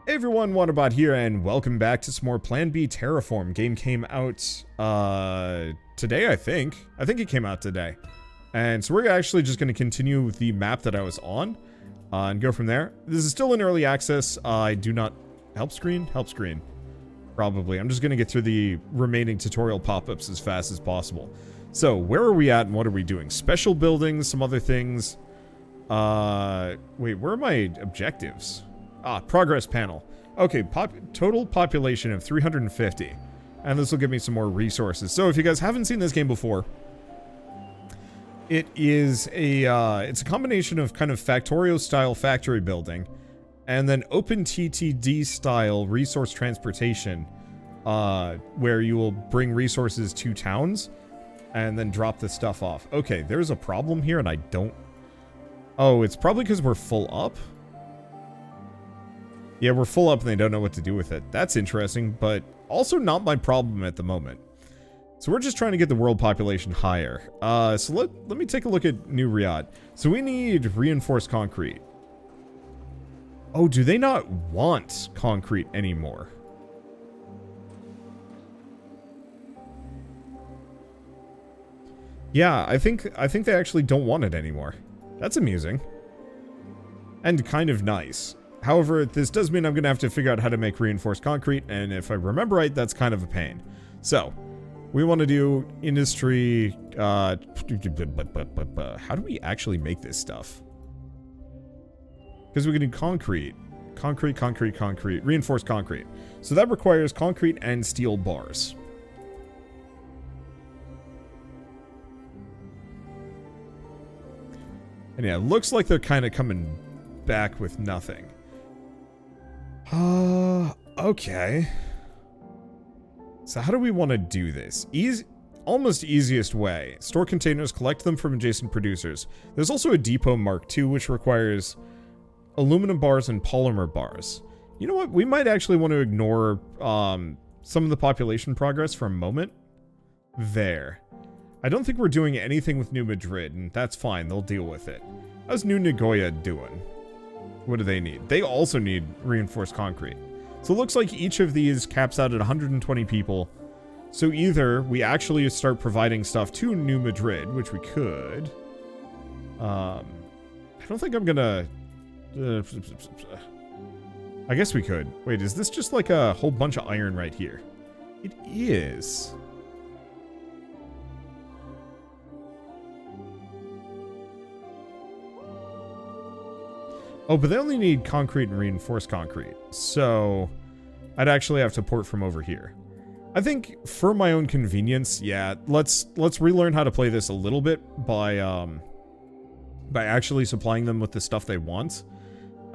Hey everyone, Wanderbot here, and welcome back to some more Plan B Terraform. Game came out, today, I think. I think it came out today. And so we're actually just going to continue with the map that I was on, and go from there. This is still in early access. I do not... Help screen? Help screen. Probably. I'm just going to get through the remaining tutorial pop-ups as fast as possible. So, where are we at and what are we doing? Special buildings, some other things. Wait, where are my objectives? Ah, progress panel. Okay, total population of 350. And this will give me some more resources. So if you guys haven't seen this game before, it is it's a combination of kind of Factorio style factory building and then OpenTTD style resource transportation, where you will bring resources to towns and then drop the stuff off. Okay, there's a problem here and I don't... Oh, it's probably because we're full up? Yeah, we're full up and they don't know what to do with it. That's interesting, but also not my problem at the moment. So we're just trying to get the world population higher. So let me take a look at New Riyadh. So we need reinforced concrete. Oh, do they not want concrete anymore? Yeah, I think they actually don't want it anymore. That's amusing. And kind of nice. However, this does mean I'm going to have to figure out how to make reinforced concrete, and if I remember right, that's kind of a pain. So, we want to do industry, how do we actually make this stuff? Because we can do concrete, reinforced concrete. So that requires concrete and steel bars. And yeah, it looks like they're kind of coming back with nothing. Okay. So how do we want to do this? Almost easiest way. Store containers, collect them from adjacent producers. There's also a depot Mark II, which requires aluminum bars and polymer bars. You know what? We might actually want to ignore some of the population progress for a moment. There. I don't think we're doing anything with New Madrid, and that's fine. They'll deal with it. How's New Nagoya doing? What do they need? They also need reinforced concrete. So it looks like each of these caps out at 120 people. So either we actually start providing stuff to New Madrid, which we could. I don't think I'm gonna... I guess we could. Wait, is this just like a whole bunch of iron right here? It is. Oh, but they only need concrete and reinforced concrete. So, I'd actually have to port from over here. I think, for my own convenience, yeah, let's relearn how to play this a little bit by actually supplying them with the stuff they want.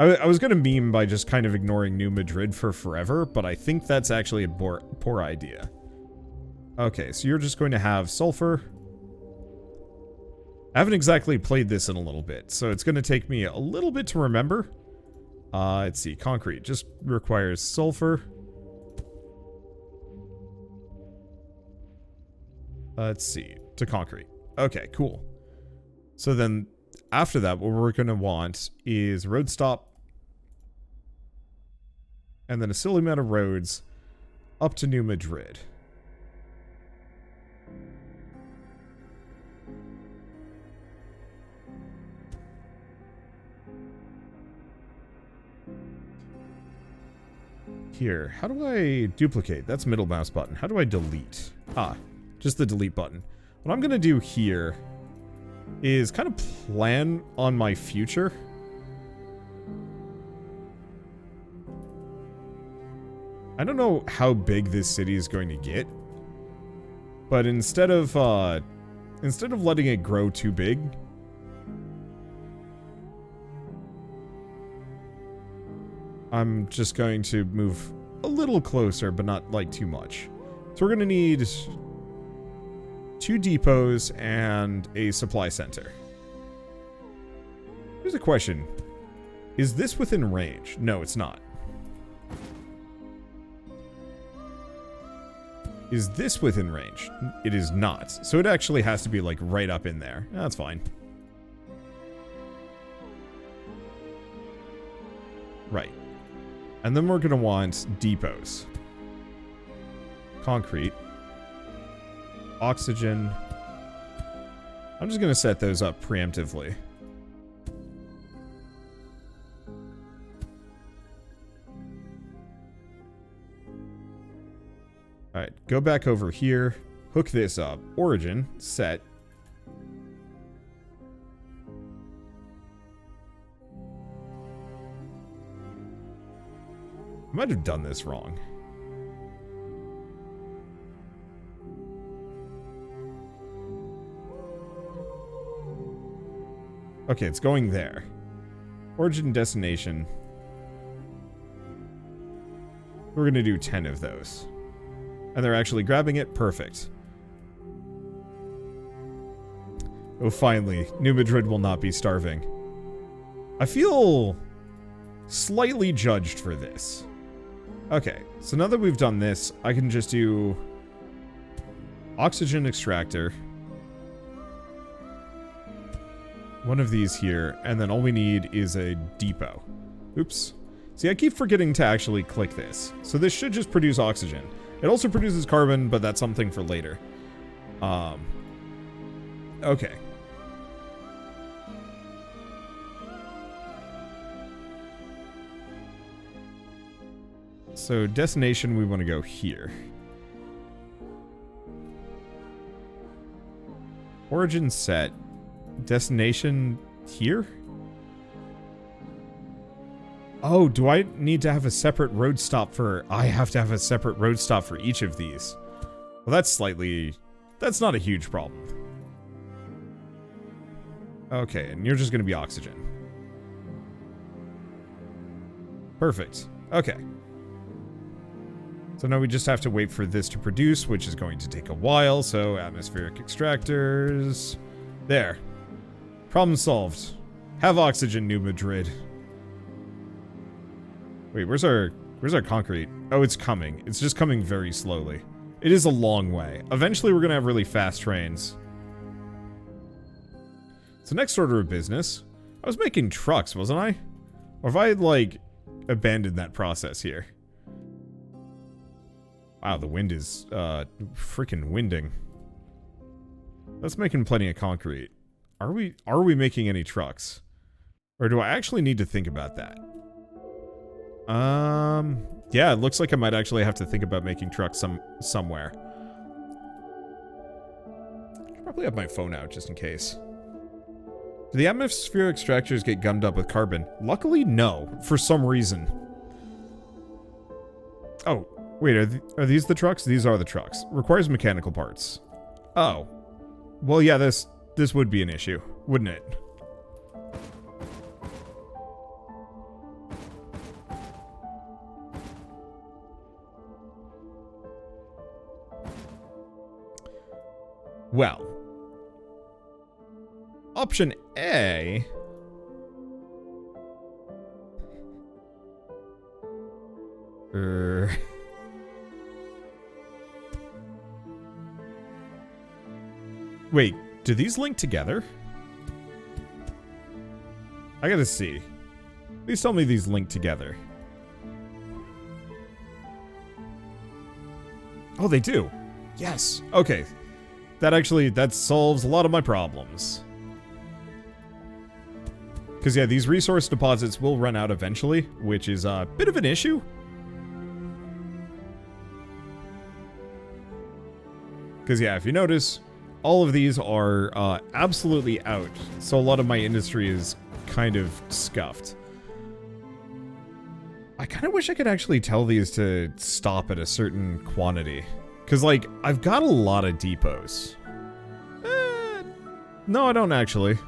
I was gonna meme by just kind of ignoring New Madrid for forever, but I think that's actually a poor idea. Okay, so you're just going to have sulfur. I haven't exactly played this in a little bit, so it's going to take me a little bit to remember. Let's see, concrete just requires sulfur. Let's see, to concrete. Okay, cool. So then, after that, what we're going to want is road stop. And then a silly amount of roads up to New Madrid. Here, how do I duplicate? That's middle mouse button. How do I delete? Ah, just the delete button. What I'm gonna do here is kind of plan on my future. I don't know how big this city is going to get, but instead of letting it grow too big, I'm just going to move a little closer, but not like too much. So we're going to need 2 depots and a supply center. Here's a question. Is this within range? No, it's not. Is this within range? It is not. So it actually has to be like right up in there. That's fine. Right. And then we're going to want depots. Concrete. Oxygen. I'm just going to set those up preemptively. Alright, go back over here. Hook this up. Origin. Set. I might have done this wrong. Okay, it's going there. Origin and destination. We're going to do 10 of those. And they're actually grabbing it. Perfect. Oh, finally. New Madrid will not be starving. I feel slightly judged for this. Okay, so now that we've done this, I can just do oxygen extractor. One of these here, and then all we need is a depot. Oops. See, I keep forgetting to actually click this. So this should just produce oxygen. It also produces carbon, but that's something for later. Okay. So destination, we want to go here. Origin set. Destination here? Oh, do I need to have a separate road stop for... I have to have a separate road stop for each of these. Well, that's slightly... That's not a huge problem. Okay, and you're just going to be oxygen. Perfect. Okay. So now we just have to wait for this to produce, which is going to take a while, so atmospheric extractors... There. Problem solved. Have oxygen, New Madrid. Wait, where's our concrete? Oh, it's coming. It's just coming very slowly. It is a long way. Eventually, we're gonna have really fast trains. So next order of business. I was making trucks, wasn't I? Or have I, like, abandoned that process here? Wow, the wind is, freaking winding. That's making plenty of concrete. Are we making any trucks? Or do I actually need to think about that? Yeah, it looks like I might actually have to think about making trucks somewhere. I should probably have my phone out just in case. Do the atmospheric extractors get gummed up with carbon? Luckily, no. For some reason. Oh, wait, are these the trucks? These are the trucks. Requires mechanical parts. Oh. Well, yeah, this would be an issue, wouldn't it? Well. Option A... Wait, do these link together? I gotta see. Please tell me these link together. Oh, they do. Yes. Okay. That solves a lot of my problems. Because, yeah, these resource deposits will run out eventually, which is a bit of an issue. Because, yeah, if you notice, all of these are absolutely out. So a lot of my industry is kind of scuffed. I kind of wish I could actually tell these to stop at a certain quantity. Because, like, I've got a lot of depots. No, I don't actually.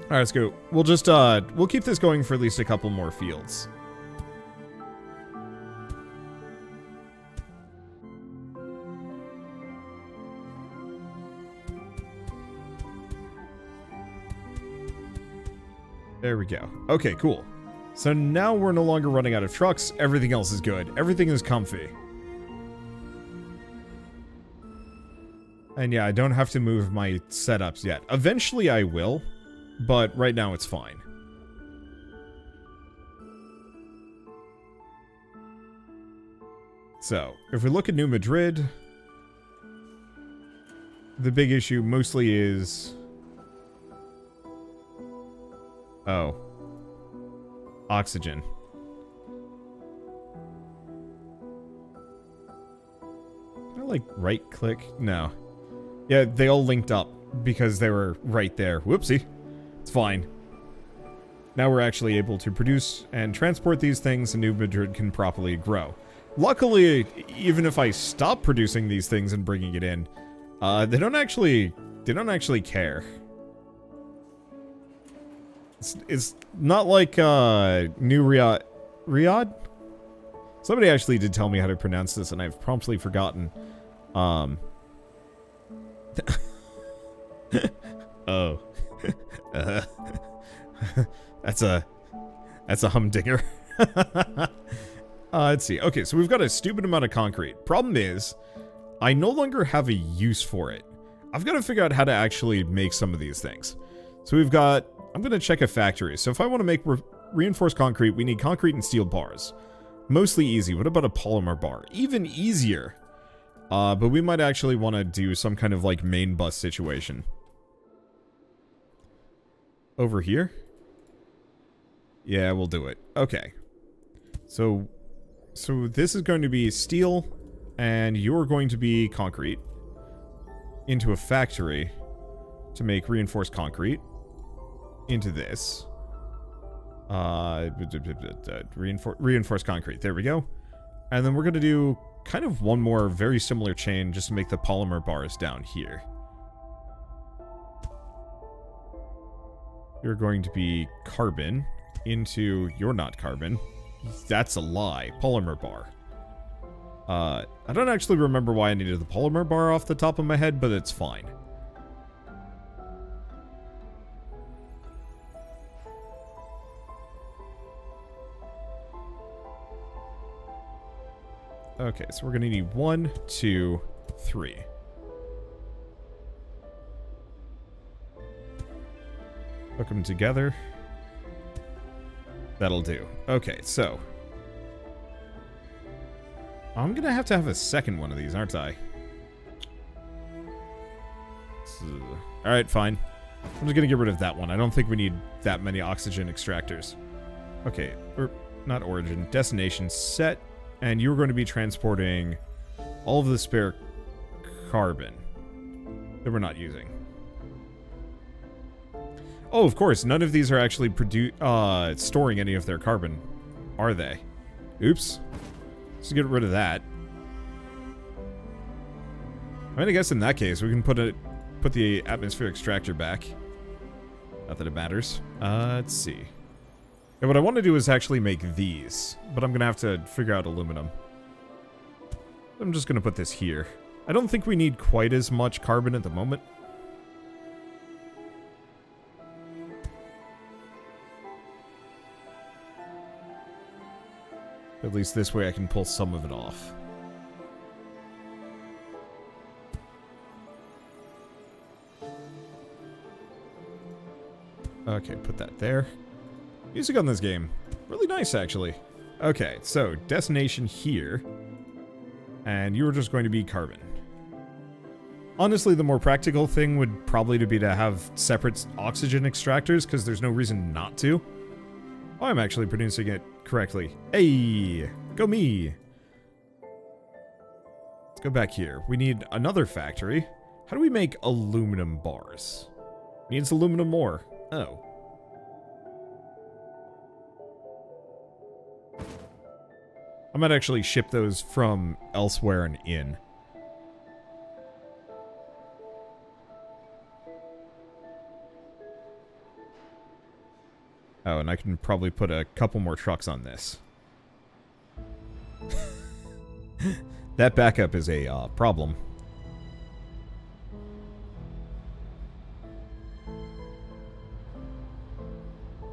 Alright, let's go. We'll just, we'll keep this going for at least a couple more fields. There we go. Okay, cool. So now we're no longer running out of trucks. Everything else is good. Everything is comfy. And yeah, I don't have to move my setups yet. Eventually I will, but right now it's fine. So, if we look at New Madrid, the big issue mostly is... Oh. Oxygen. Can I, like, right-click? No. Yeah, they all linked up because they were right there. Whoopsie. It's fine. Now we're actually able to produce and transport these things, and New Madrid can properly grow. Luckily, even if I stop producing these things and bringing it in, they don't actually care. It's not like New Riyadh? Somebody actually did tell me how to pronounce this, and I've promptly forgotten. Oh. That's a humdinger. Let's see. Okay, so we've got a stupid amount of concrete. Problem is, I no longer have a use for it. I've got to figure out how to actually make some of these things. So we've got... I'm going to check a factory. So if I want to make reinforced concrete, we need concrete and steel bars. Mostly easy. What about a polymer bar? Even easier. But we might actually want to do some kind of like main bus situation. Over here? Yeah, we'll do it. Okay. So this is going to be steel, and you're going to be concrete into a factory to make reinforced concrete. Into this. Reinforced concrete. There we go. And then we're going to do kind of one more very similar chain just to make the polymer bars down here. You're going to be carbon into... You're not carbon. That's a lie. Polymer bar. I don't actually remember why I needed the polymer bar off the top of my head, but it's fine. Okay, so we're gonna need 1, 2, 3. Hook them together. That'll do. Okay, so I'm gonna have to have a second one of these, aren't I? Alright, fine. I'm just gonna get rid of that one. I don't think we need that many oxygen extractors. Okay, or not origin, destination set. And you're going to be transporting all of the spare carbon that we're not using. Oh, of course, none of these are actually storing any of their carbon, are they? Oops. Let's get rid of that. I mean, I guess in that case, we can put the atmosphere extractor back. Not that it matters. Let's see. And what I want to do is actually make these, but I'm going to have to figure out aluminum. I'm just going to put this here. I don't think we need quite as much carbon at the moment. At least this way I can pull some of it off. Okay, put that there. Music on this game. Really nice, actually. Okay, so destination here. And you're just going to be carbon. Honestly, the more practical thing would probably be to have separate oxygen extractors, because there's no reason not to. Oh, I'm actually pronouncing it correctly. Hey! Go me! Let's go back here. We need another factory. How do we make aluminum bars? Needs aluminum ore. Oh. I might actually ship those from elsewhere and in. Oh, and I can probably put a couple more trucks on this. That backup is a problem.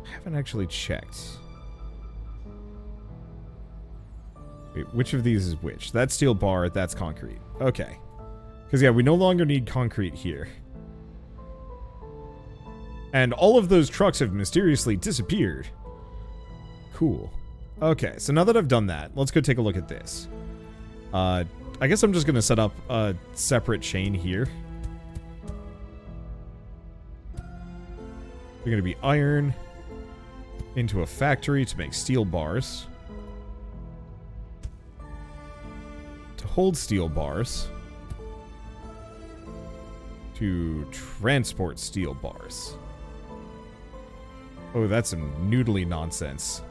I haven't actually checked. Wait, which of these is which? That's steel bar, that's concrete. Okay. Because, yeah, we no longer need concrete here. And all of those trucks have mysteriously disappeared. Cool. Okay, so now that I've done that, let's go take a look at this. I guess I'm just going to set up a separate chain here. They're going to be iron into a factory to make steel bars. To hold steel bars. To transport steel bars. Oh, that's some noodly nonsense.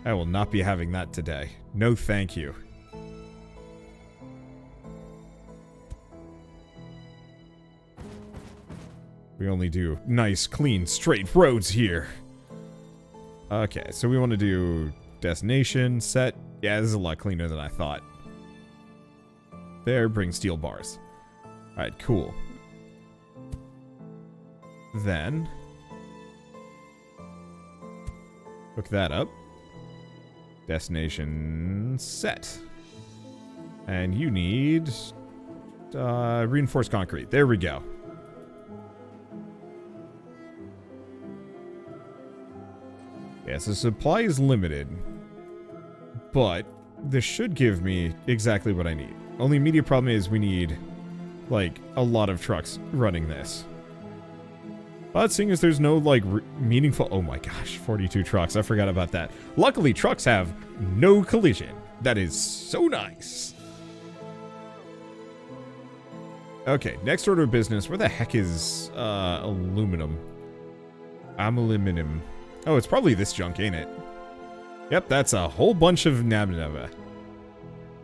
I will not be having that today. No thank you. We only do nice, clean, straight roads here. Okay, so we want to do destination, set. Yeah, this is a lot cleaner than I thought. There, bring steel bars. Alright, cool. Then hook that up. Destination set. And you need reinforced concrete. There we go. Yes, the supply is limited, but this should give me exactly what I need. Only immediate problem is we need, like, a lot of trucks running this. But seeing as there's no, like, meaningful... Oh my gosh, 42 trucks. I forgot about that. Luckily, trucks have no collision. That is so nice. Okay, next order of business. Where the heck is aluminum? Aluminum. Oh, it's probably this junk, ain't it? Yep, that's a whole bunch of nabnaba.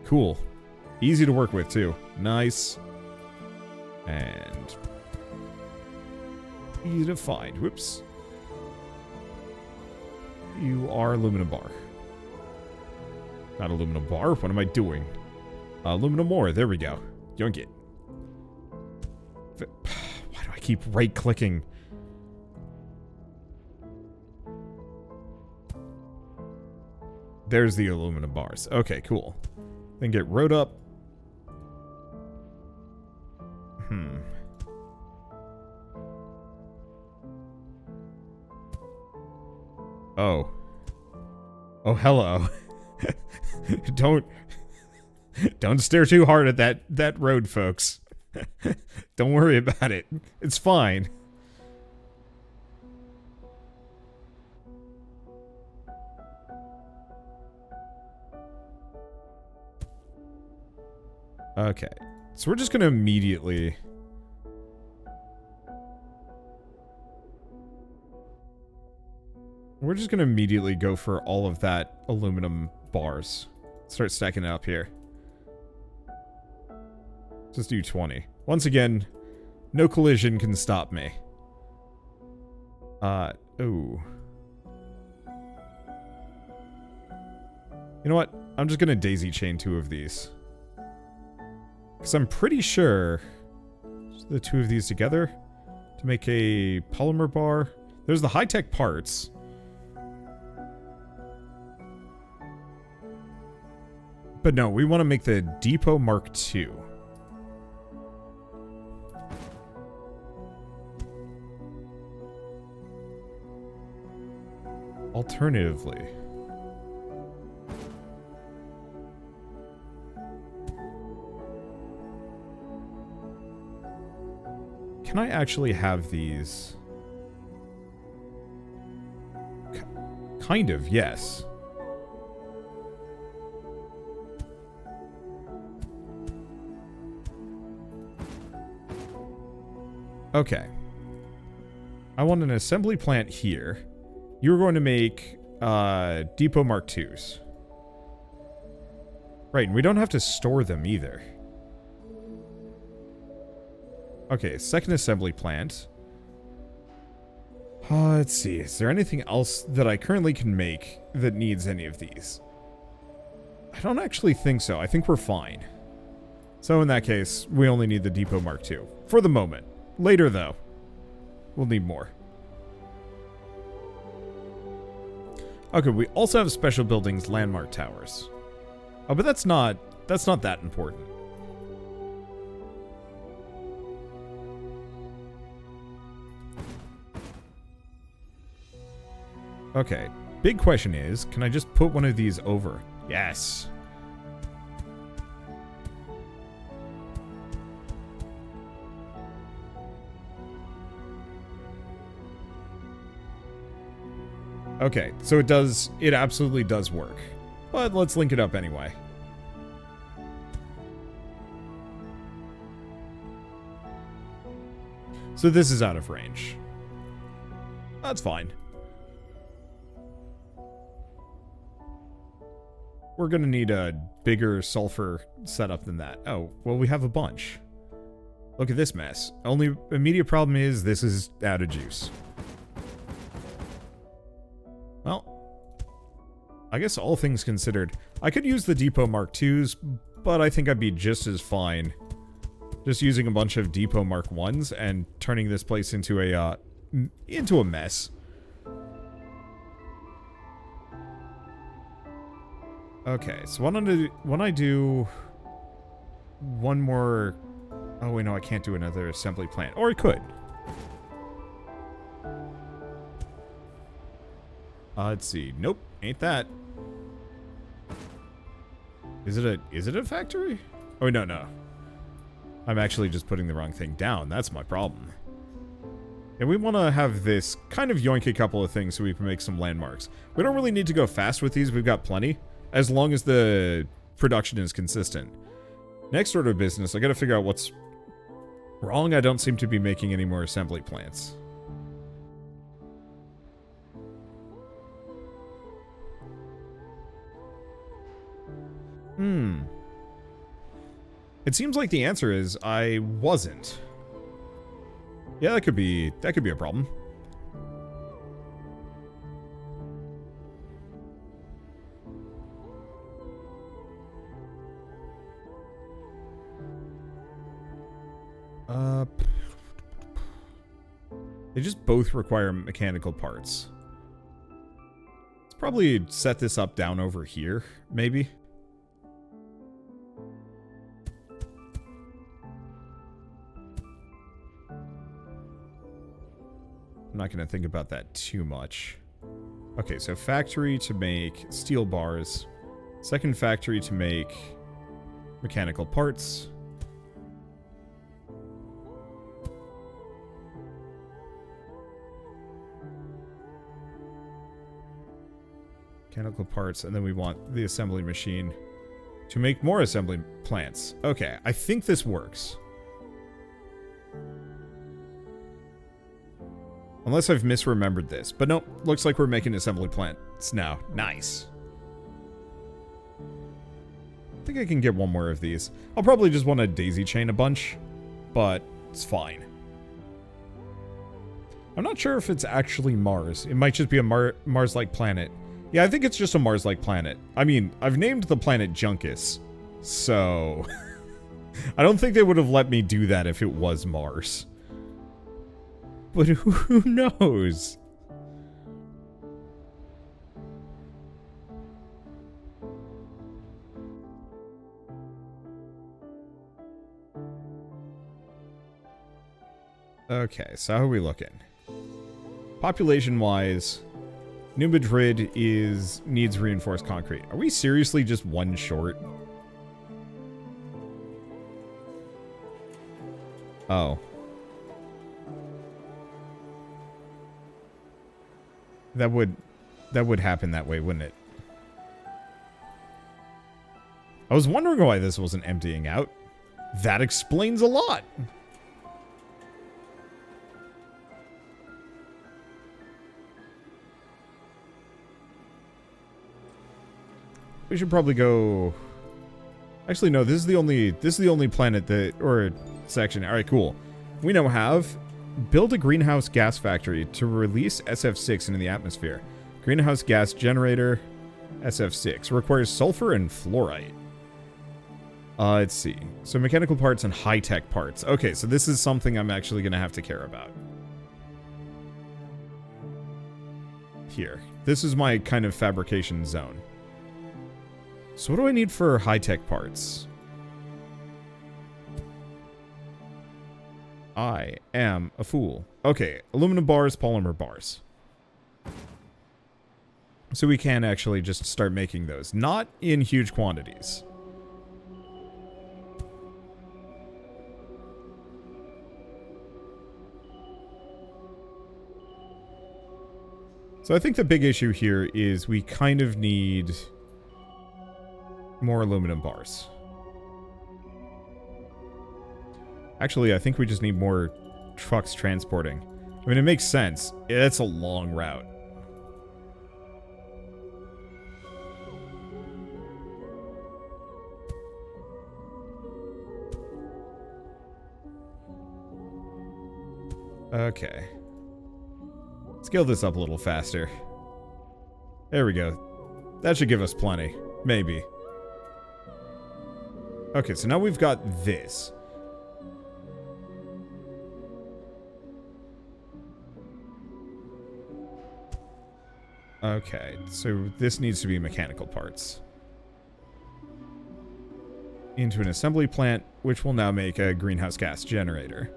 Cool. Easy to work with, too. Nice. And... easy to find. Whoops. You are aluminum bar. Not aluminum bar. What am I doing? Aluminum ore. There we go. Yoink it. Why do I keep right-clicking? There's the aluminum bars. Okay, cool. Then get rode up. Oh. Oh, hello. Don't stare too hard at that road, folks. Don't worry about it. It's fine. Okay. So we're just going to immediately... We're just going to immediately go for all of that aluminum bars. Start stacking it up here. Just do 20. Once again, no collision can stop me. Oh. You know what? I'm just going to daisy chain 2 of these. Because I'm pretty sure the 2 of these together to make a polymer bar. There's the high-tech parts. But no, we want to make the Depot Mark II. Alternatively... Can I actually have these? Kind of, yes. Okay. I want an assembly plant here. You're going to make Depot Mark IIs. Right, and we don't have to store them either. Okay, second assembly plant. Let's see. Is there anything else that I currently can make that needs any of these? I don't actually think so. I think we're fine. So in that case, we only need the Depot Mark II. For the moment. Later, though, we'll need more. Okay, we also have special buildings, landmark towers. Oh, but that's not that important. Okay, big question is, can I just put one of these over? Yes. Okay, so it absolutely does work. But let's link it up anyway. So this is out of range. That's fine. We're gonna need a bigger sulfur setup than that. Oh, well, we have a bunch. Look at this mess. Only immediate problem is this is out of juice. Well, I guess all things considered, I could use the Depot Mark IIs, but I think I'd be just as fine just using a bunch of Depot Mark 1s and turning this place into a mess. Okay, so when I do one more... Oh, wait, no, I can't do another assembly plant. Or I could. Let's see. Nope, ain't that. Is it a factory? Oh, no. I'm actually just putting the wrong thing down. That's my problem. And we want to have this kind of yoink a couple of things so we can make some landmarks. We don't really need to go fast with these. We've got plenty. As long as the production is consistent. Next order of business, I gotta figure out what's wrong. I don't seem to be making any more assembly plants. It seems like the answer is I wasn't. Yeah, that could be a problem. They just both require mechanical parts. Let's probably set this up down over here, maybe. I'm not going to think about that too much. Okay, so factory to make steel bars. Second factory to make mechanical parts. Mechanical parts, and then we want the assembly machine to make more assembly plants. Okay, I think this works. Unless I've misremembered this. But nope, looks like we're making assembly plants now. Nice. I think I can get one more of these. I'll probably just want to daisy chain a bunch, but it's fine. I'm not sure if it's actually Mars. It might just be a Mars-like planet. Yeah, I think it's just a Mars-like planet. I mean, I've named the planet Junkus, so... I don't think they would have let me do that if it was Mars. But who knows? Okay, so how are we looking? Population-wise, New Madrid needs reinforced concrete. Are we seriously just one short? Oh. That would happen that way, wouldn't it? I was wondering why this wasn't emptying out. That explains a lot. We should probably go... Actually, no, this is the only planet that... or section. Alright, cool. We now have... Build a greenhouse gas factory to release SF6 into the atmosphere. Greenhouse gas generator, SF6. Requires sulfur and fluorite. Let's see. So mechanical parts and high-tech parts. Okay, so this is something I'm actually going to have to care about. Here. This is my kind of fabrication zone. So what do I need for high-tech parts? I am a fool. Okay, aluminum bars, polymer bars. So we can actually just start making those. Not in huge quantities. So I think the big issue here is we kind of need more aluminum bars. Actually, I think we just need more trucks transporting. I mean, it makes sense. It's a long route. Okay. Scale this up a little faster. There we go. That should give us plenty. Maybe. Okay, so now we've got this. Okay, so this needs to be mechanical parts. Into an assembly plant, which will now make a greenhouse gas generator.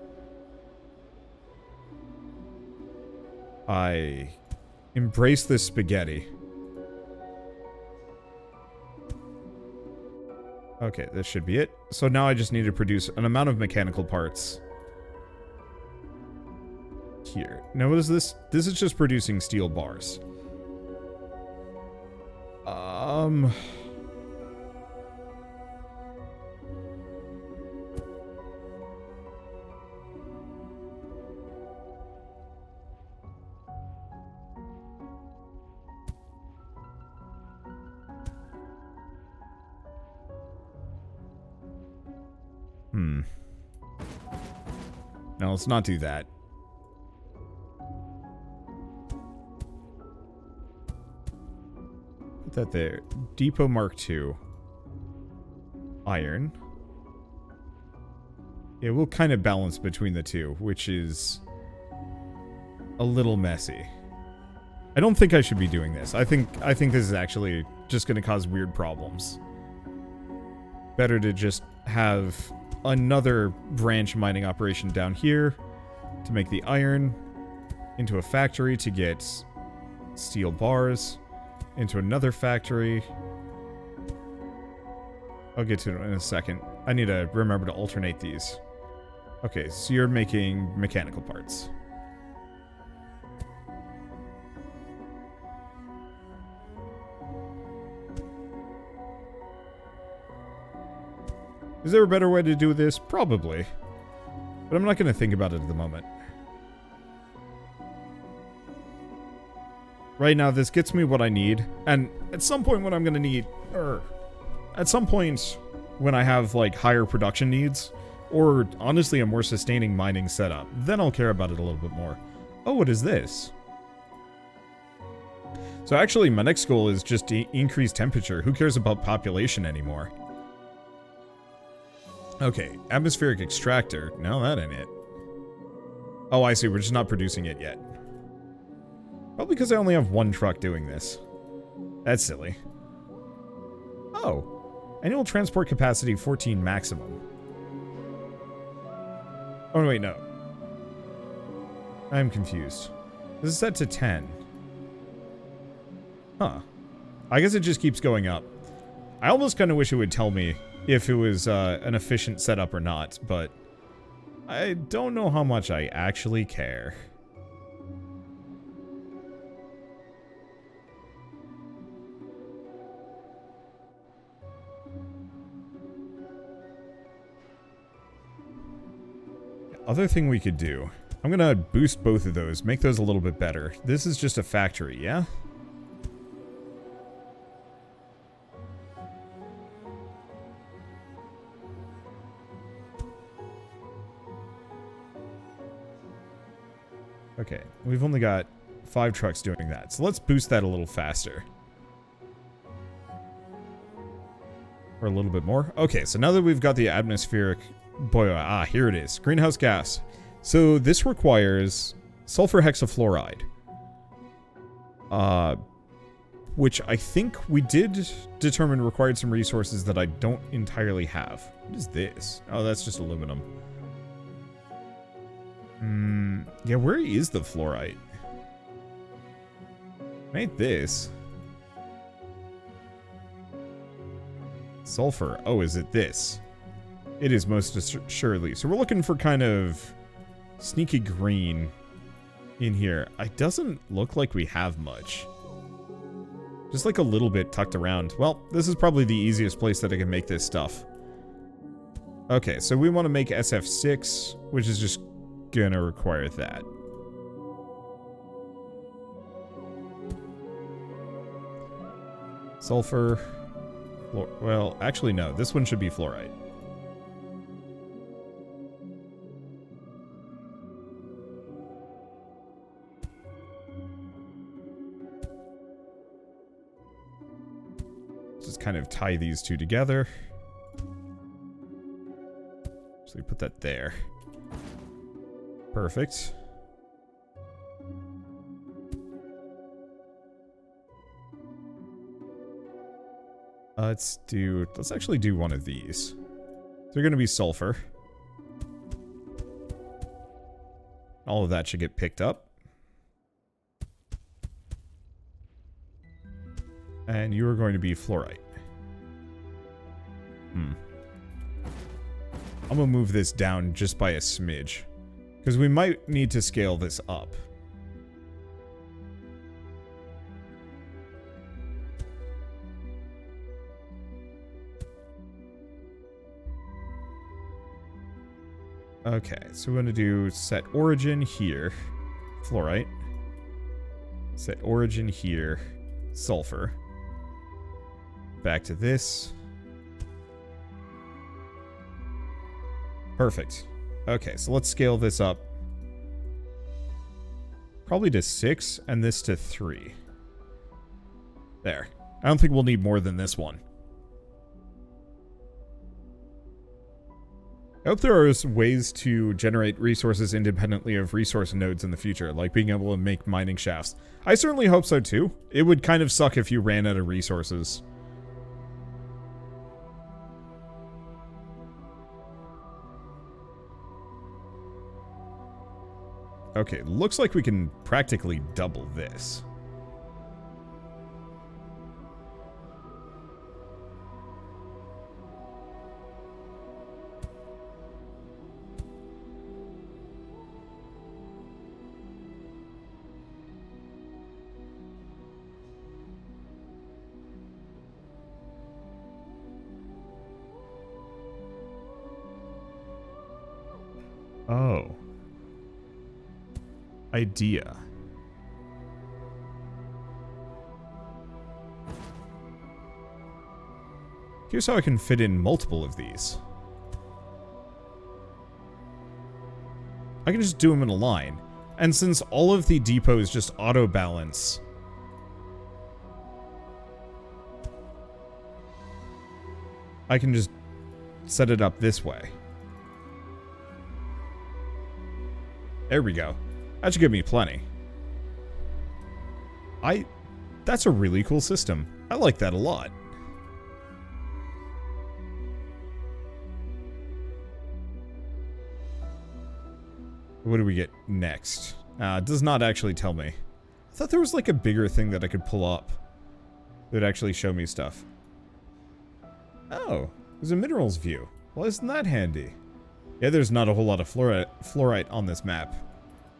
I embrace this spaghetti. Okay, this should be it. So now I just need to produce an amount of mechanical parts. Here. Now what is this? This is just producing steel bars. No, let's not do that. Put that there. Depot Mark II. Iron. It will kind of balance between the two, which is a little messy. I don't think I should be doing this. I think this is actually just going to cause weird problems. Better to just have another branch mining operation down here to make the iron, into a factory to get steel bars, into another factory. I'll get to it in a second. I need to remember to alternate these. Okay, so you're making mechanical parts. Is there a better way to do this? Probably. But I'm not going to think about it at the moment. Right now, this gets me what I need. And at some point when I'm going to need... at some point when I have, like, higher production needs, or honestly a more sustaining mining setup, then I'll care about it a little bit more. Oh, what is this? So actually, my next goal is just to increase temperature. Who cares about population anymore? Okay, atmospheric extractor. No, that ain't it. Oh, I see. We're just not producing it yet. Probably because I only have one truck doing this. That's silly. Oh. Annual transport capacity 14 maximum. Oh, wait, no. I'm confused. This is set to 10. Huh. I guess it just keeps going up. I almost kind of wish it would tell me if it was an efficient setup or not, but I don't know how much I actually care. Other thing we could do. I'm gonna boost both of those, make those a little bit better. This is just a factory, yeah? Okay, we've only got 5 trucks doing that, so let's boost that a little faster. Or a little bit more. Okay, so now that we've got the atmospheric... here it is. Greenhouse gas. So this requires sulfur hexafluoride. Which I think we did determine required some resources that I don't entirely have. What is this? Oh, that's just aluminum. Yeah, where is the fluorite? Ain't this? Sulfur. Oh, is it this? It is most assuredly. So we're looking for kind of sneaky green in here. It doesn't look like we have much. Just like a little bit tucked around. Well, this is probably the easiest place that I can make this stuff. Okay, so we want to make SF6, which is just gonna require that. Sulfur. Well, actually no, this one should be fluorite. Just kind of tie these two together. So we put that there. Perfect. Let's actually do one of these. They're going to be sulfur. All of that should get picked up. And you are going to be fluorite. I'm going to move this down just by a smidge. Because we might need to scale this up. Okay, so we're going to do set origin here. Fluorite. Set origin here. Sulfur. Back to this. Perfect. Okay, so let's scale this up. Probably to 6, and this to 3. There. I don't think we'll need more than this one. I hope there are ways to generate resources independently of resource nodes in the future, like being able to make mining shafts. I certainly hope so too. It would kind of suck if you ran out of resources. Okay, looks like we can practically double this. Oh. Idea. Here's how I can fit in multiple of these. I can just do them in a line. And since all of the depots just auto-balance, I can just set it up this way. There we go. That should give me plenty. That's a really cool system. I like that a lot. What do we get next? It does not actually tell me. I thought there was like a bigger thing that I could pull up that would actually show me stuff. Oh, there's a minerals view. Well, isn't that handy? Yeah, there's not a whole lot of fluorite on this map.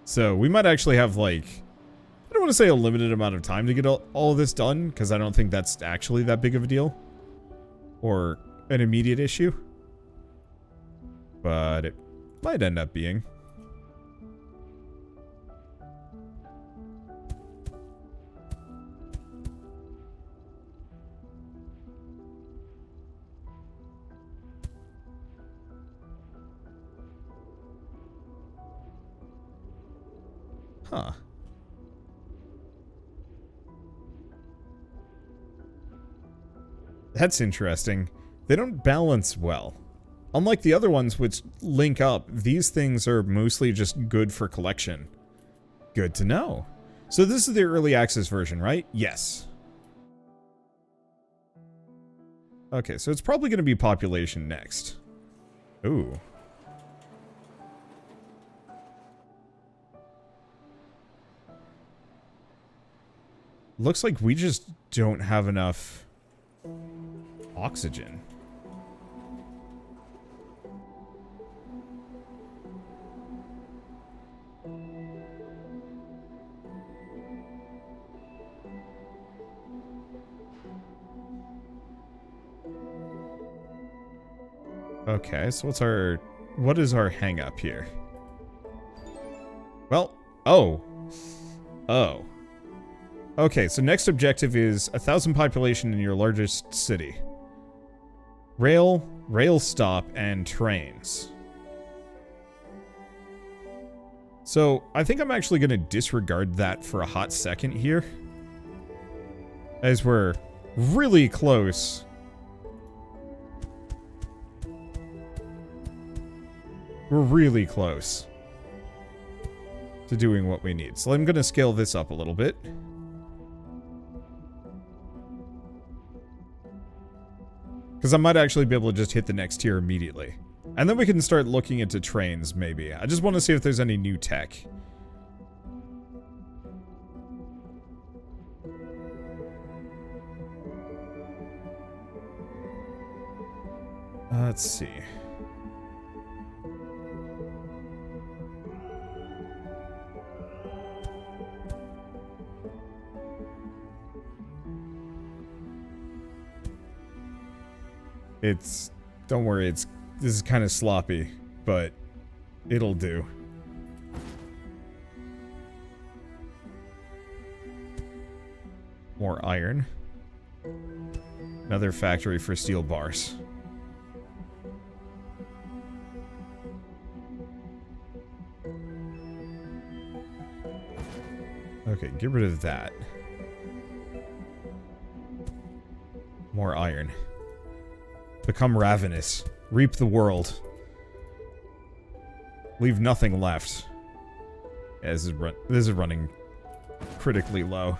So we might actually have, like, I don't want to say a limited amount of time to get all of this done, because I don't think that's actually that big of a deal. Or an immediate issue. But it might end up being. Huh. That's interesting. They don't balance well. Unlike the other ones which link up, these things are mostly just good for collection. Good to know. So this is the early access version, right? Yes. Okay, so it's probably going to be population next. Ooh. Looks like we just don't have enough oxygen. Okay, so what is our hang up here? Well, oh. Okay, so next objective is 1,000 population in your largest city. Rail stop, and trains. So, I think I'm actually going to disregard that for a hot second here. As we're really close. We're really close to doing what we need. So I'm going to scale this up a little bit. Because I might actually be able to just hit the next tier immediately. And then we can start looking into trains, maybe. I just want to see if there's any new tech. Let's see. Don't worry, this is kind of sloppy, but it'll do. More iron. Another factory for steel bars. Okay, get rid of that. More iron. Become ravenous. Reap the world. Leave nothing left. Yeah, this is running critically low.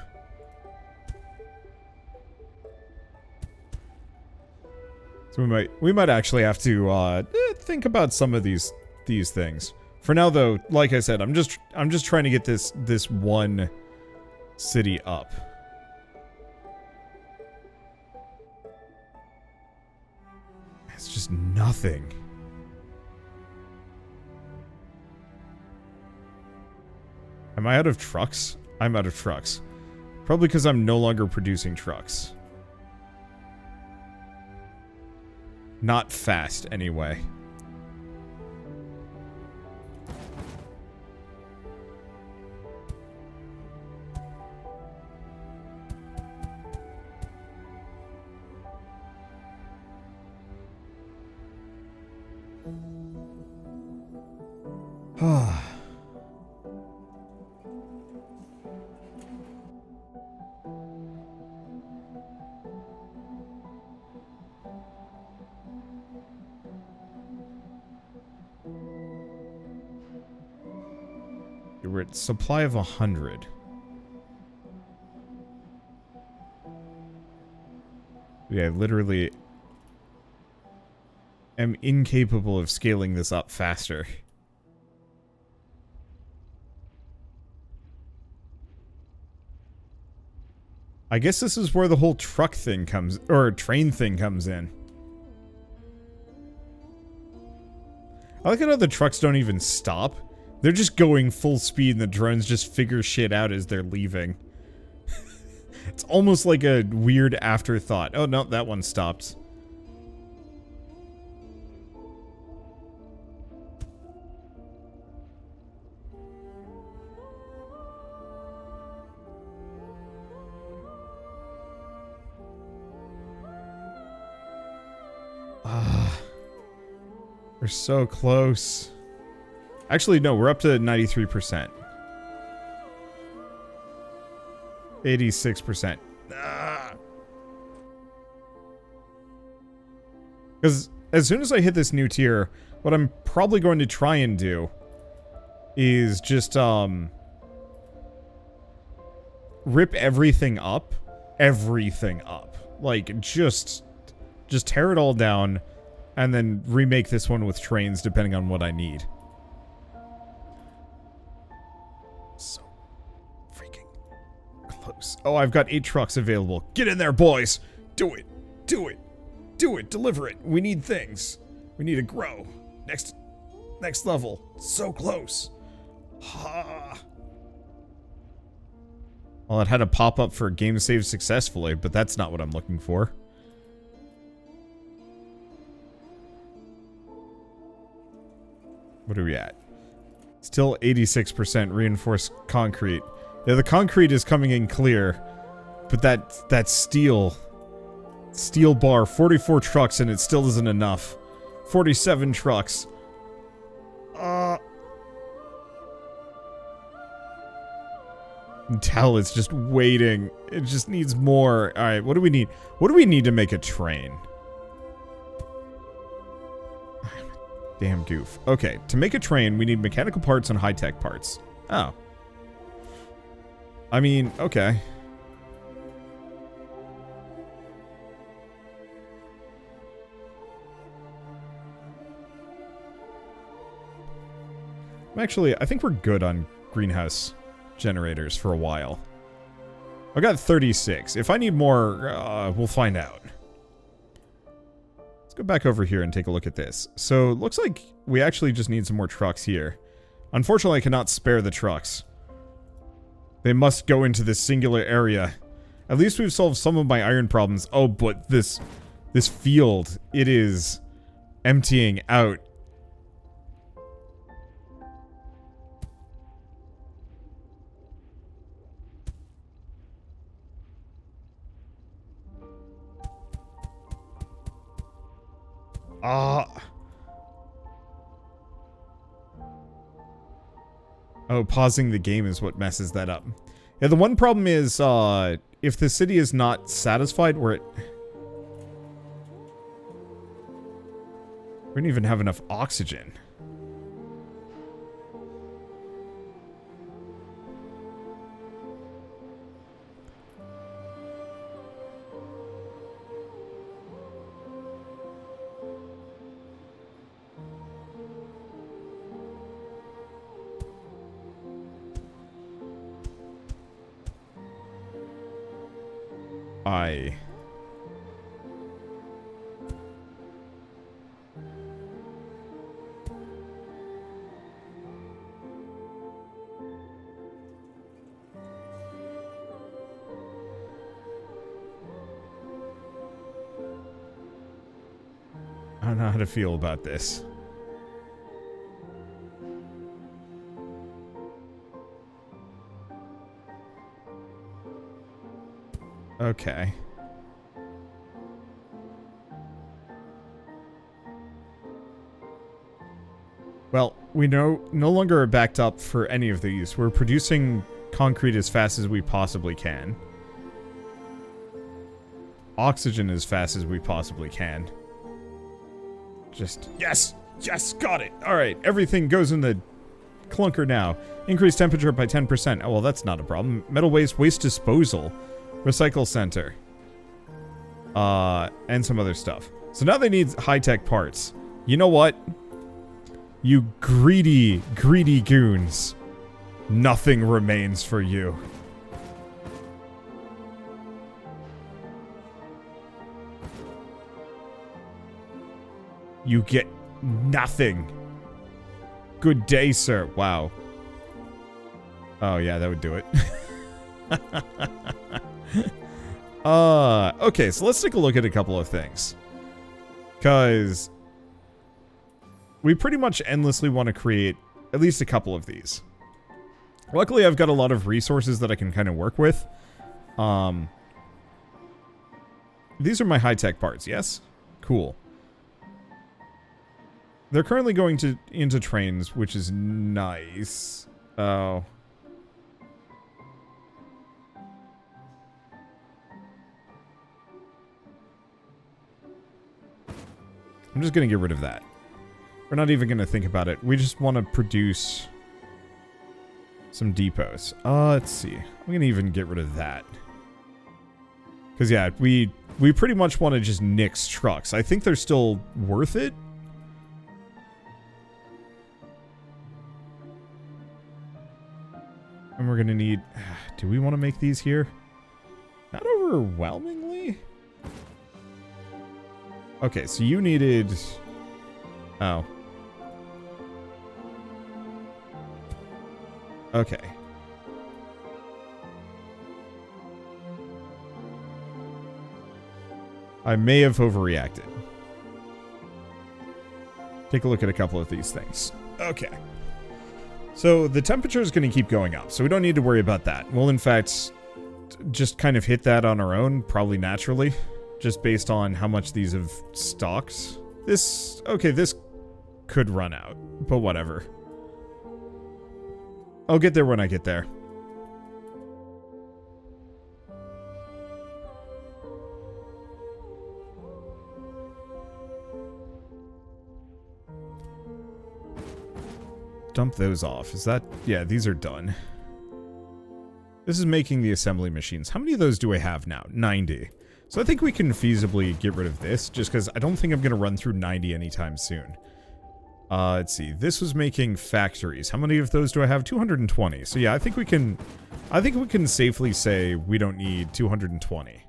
So we might actually have to think about some of these things. For now, though, like I said, I'm just trying to get this one city up. It's just nothing. Am I out of trucks? I'm out of trucks. Probably because I'm no longer producing trucks. Not fast, anyway. We're at supply of 100. Yeah, literally am incapable of scaling this up faster. I guess this is where the whole truck thing comes, or train thing comes in. I like how the trucks don't even stop. They're just going full speed and the drones just figure shit out as they're leaving. It's almost like a weird afterthought. Oh no, that one stopped. We're so close. Actually, no, we're up to 93%. 86%. Because as soon as I hit this new tier, what I'm probably going to try and do is just, rip everything up. Everything up. Like, just tear it all down, and then remake this one with trains, depending on what I need. So freaking close. Oh, I've got 8 trucks available. Get in there, boys! Do it! Do it! Do it! Deliver it! We need things. We need to grow. Next level. So close. Ha! Well, it had a pop-up for game save successfully, but that's not what I'm looking for. What are we at? Still 86% reinforced concrete. Yeah, the concrete is coming in clear. But that steel bar, 44 trucks, and it still isn't enough. 47 trucks. Tell it's just waiting. It just needs more. Alright, what do we need? What do we need to make a train? Damn goof. Okay, to make a train, we need mechanical parts and high-tech parts. Oh. I mean, okay. Actually, I think we're good on greenhouse generators for a while. I got 36. If I need more, we'll find out. Let's go back over here and take a look at this. So, it looks like we actually just need some more trucks here. Unfortunately, I cannot spare the trucks. They must go into this singular area. At least we've solved some of my iron problems. Oh, but this field, it is emptying out. Oh, pausing the game is what messes that up. Yeah, the one problem is, if the city is not satisfied, we don't even have enough oxygen. I don't know how to feel about this. Okay. Well, we no longer are backed up for any of these. We're producing concrete as fast as we possibly can. Oxygen as fast as we possibly can. Just, yes! Yes, got it! Alright, everything goes in the clunker now. Increase temperature by 10%. Oh, well, that's not a problem. Metal waste disposal. Recycle center. And some other stuff. So now they need high-tech parts. You know what? You greedy, greedy goons. Nothing remains for you. You get nothing. Good day, sir. Wow. Oh, yeah, that would do it. Okay, so let's take a look at a couple of things. Because we pretty much endlessly want to create at least a couple of these. Luckily, I've got a lot of resources that I can kind of work with. These are my high-tech parts, yes? Cool. They're currently going into trains, which is nice. Oh. I'm just going to get rid of that. We're not even going to think about it. We just want to produce some depots. Let's see. I'm going to even get rid of that. Because, yeah, we pretty much want to just nix trucks. I think they're still worth it. And we're going to need... Do we want to make these here? Not overwhelmingly. Okay, so you needed... Oh. Okay. I may have overreacted. Take a look at a couple of these things. Okay. So the temperature is going to keep going up, so we don't need to worry about that. We'll, in fact, just kind of hit that on our own, probably naturally, just based on how much these have stocked. This could run out, but whatever. I'll get there when I get there. Dump those off. Is that... Yeah, these are done. This is making the assembly machines. How many of those do I have now? 90. So I think we can feasibly get rid of this, just because I don't think I'm going to run through 90 anytime soon. Let's see. This was making factories. How many of those do I have? 220. So yeah, I think we can safely say we don't need 220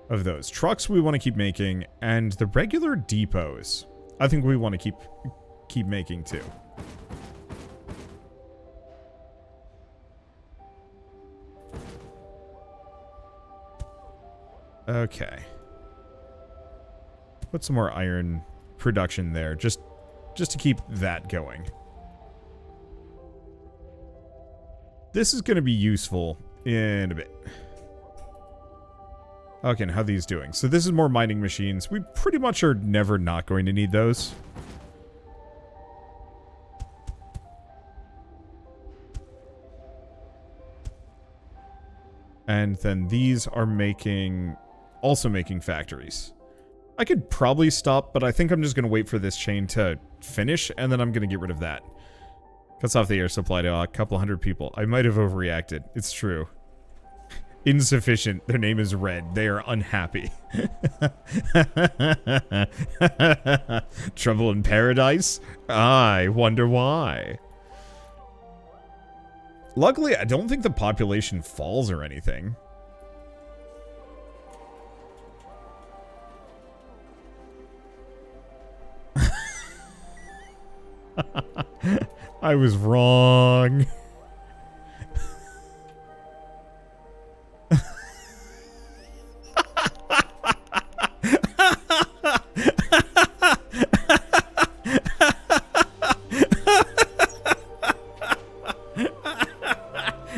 of those. Trucks we want to keep making, and the regular depots, I think we want to keep making too. Okay. Put some more iron production there, just to keep that going. This is going to be useful in a bit. Okay, and how are these doing? So this is more mining machines. We pretty much are never not going to need those. And then these are also making factories. I could probably stop, but I think I'm just going to wait for this chain to finish, and then I'm going to get rid of that. Cuts off the air supply to a couple hundred people. I might have overreacted. It's true. Insufficient. Their name is Red. They are unhappy. Trouble in paradise? I wonder why. Luckily, I don't think the population falls or anything. I was wrong.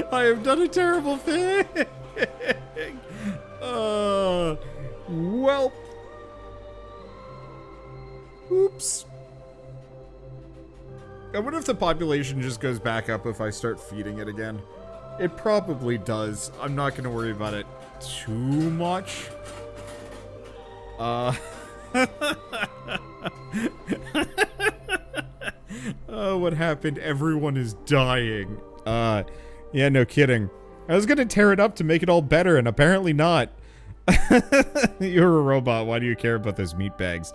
I have done a terrible thing. Well. Oops. I wonder if the population just goes back up if I start feeding it again. It probably does. I'm not going to worry about it too much. Oh, what happened? Everyone is dying. Yeah, no kidding. I was going to tear it up to make it all better, and apparently not. You're a robot. Why do you care about those meat bags?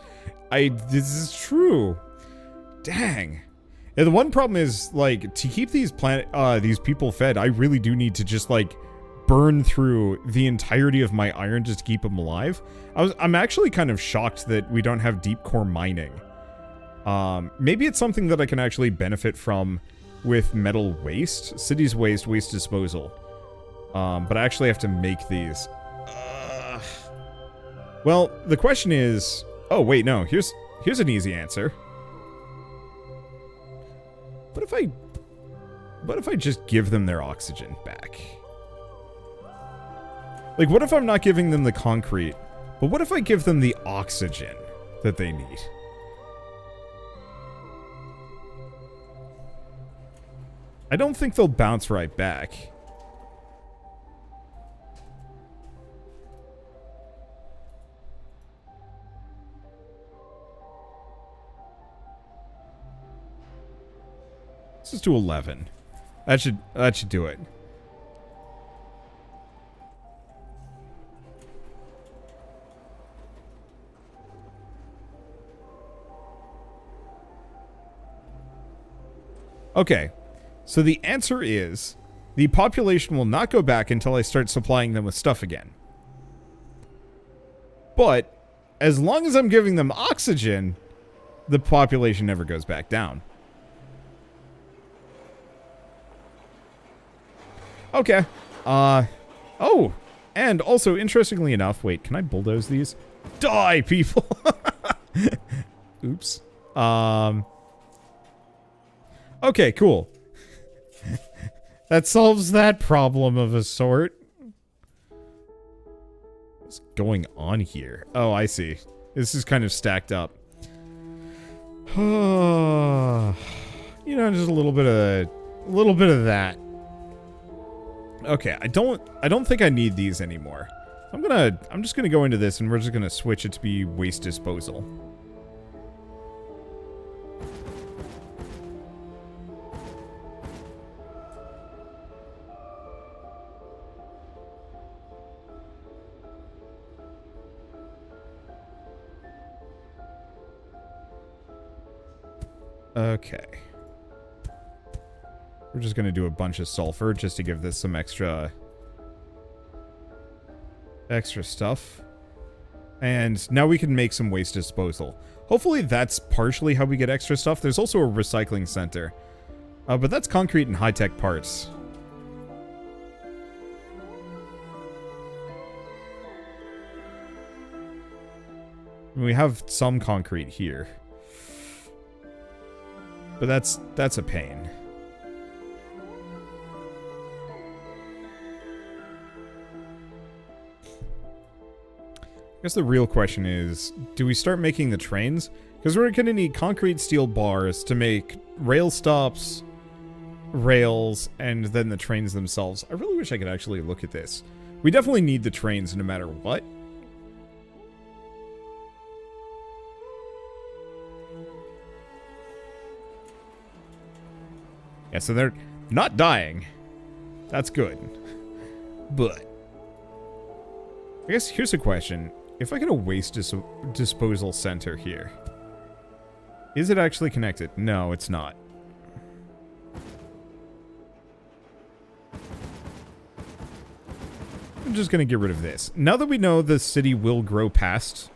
This is true. Dang. Yeah, the one problem is, like, to keep these people fed, I really do need to just, like, burn through the entirety of my iron just to keep them alive. I'm actually kind of shocked that we don't have deep core mining. Maybe it's something that I can actually benefit from with metal waste. Cities waste disposal. But I actually have to make these. Well, the question is... Oh, wait, no. Here's an easy answer. What if I just give them their oxygen back? Like, what if I'm not giving them the concrete, but what if I give them the oxygen that they need? I don't think they'll bounce right back. Let's just do 11. That should do it. Okay. So the answer is, the population will not go back until I start supplying them with stuff again. But, as long as I'm giving them oxygen, the population never goes back down. Okay. Oh! And also, interestingly enough, wait, can I bulldoze these? Die, people! Oops. Okay, cool. That solves that problem of a sort. What's going on here? Oh, I see. This is kind of stacked up. You know, just a little bit of that. Okay, I don't think I need these anymore. I'm just gonna go into this and we're just gonna switch it to be waste disposal. Okay. We're just gonna do a bunch of sulfur just to give this some extra stuff. And now we can make some waste disposal. Hopefully that's partially how we get extra stuff. There's also a recycling center. But that's concrete and high-tech parts. We have some concrete here. But that's a pain. I guess the real question is, do we start making the trains? Because we're going to need concrete steel bars to make rail stops, rails, and then the trains themselves. I really wish I could actually look at this. We definitely need the trains no matter what. Yeah, so they're not dying. That's good. But I guess here's a question. If I get a waste disposal center here, is it actually connected? No, it's not. I'm just going to get rid of this. Now that we know the city will grow past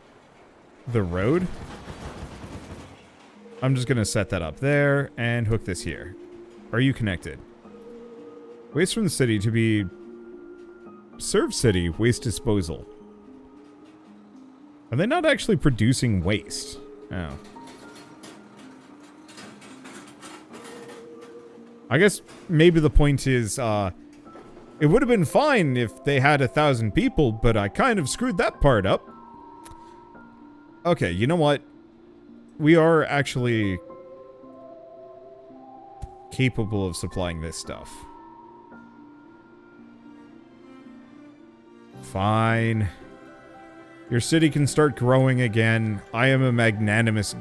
the road, I'm just going to set that up there and hook this here. Are you connected? Waste from the city to be... Serve city, waste disposal. Are they not actually producing waste? Oh. I guess maybe the point is, it would have been fine if they had 1,000 people, but I kind of screwed that part up. Okay, you know what? We are actually capable of supplying this stuff. Fine. Your city can start growing again. I am a magnanimous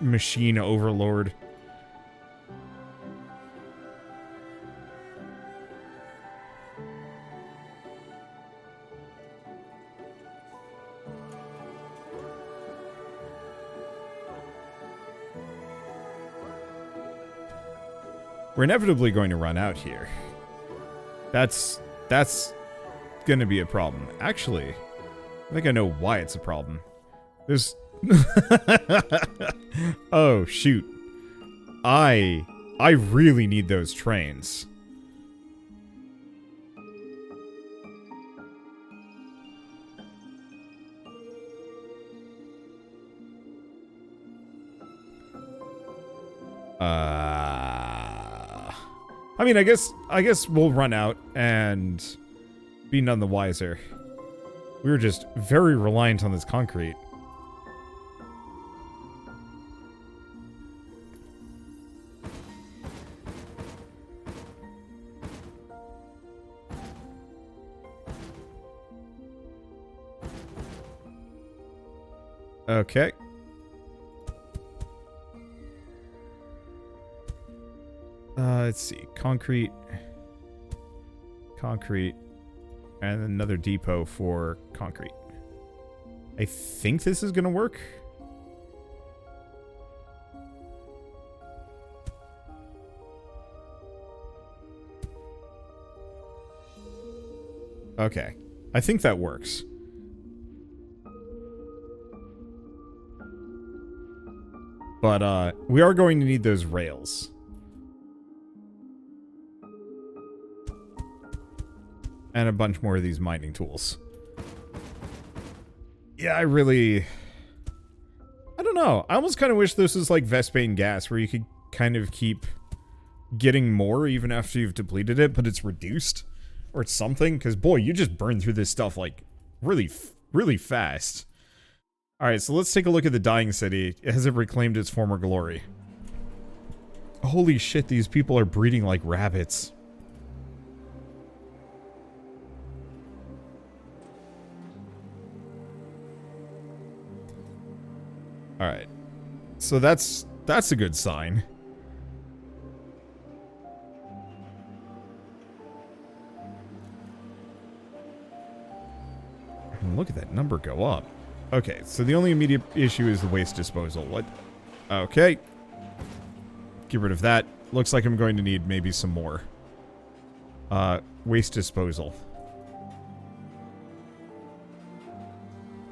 machine overlord. We're inevitably going to run out here. That's gonna be a problem. Actually, I think I know why it's a problem. There's... Oh, shoot. I really need those trains. I mean, I guess we'll run out and be none the wiser. We were just very reliant on this concrete. Okay. Let's see. Concrete, and another depot for concrete. I think this is gonna work. Okay. I think that works. But, we are going to need those rails. And a bunch more of these mining tools. Yeah, I don't know. I almost kind of wish this was like Vespane gas, where you could kind of keep getting more even after you've depleted it, but it's reduced or it's something. Because boy, you just burn through this stuff like really fast. All right, so let's take a look at the dying city. Has it reclaimed its former glory? Holy shit, these people are breeding like rabbits. All right, so that's a good sign. And look at that number go up. Okay, so the only immediate issue is the waste disposal. What? Okay. Get rid of that. Looks like I'm going to need maybe some more. Waste disposal.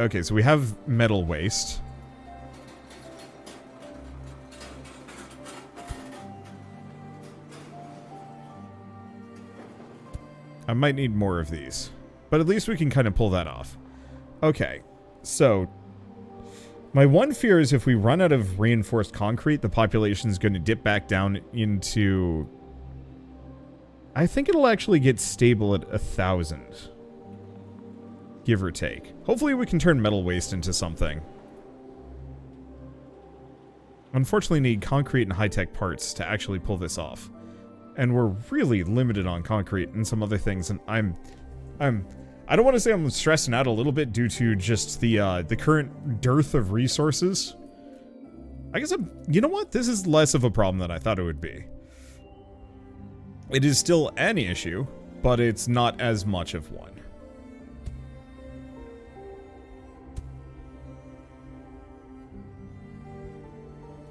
Okay, so we have metal waste. I might need more of these. But at least we can kind of pull that off. Okay, so my one fear is if we run out of reinforced concrete, the population is going to dip back down into... I think it'll actually get stable at 1,000. Give or take. Hopefully we can turn metal waste into something. Unfortunately need concrete and high-tech parts to actually pull this off. And we're really limited on concrete and some other things, and I don't want to say I'm stressing out a little bit due to just the current dearth of resources. I guess you know what? This is less of a problem than I thought it would be. It is still an issue, but it's not as much of one.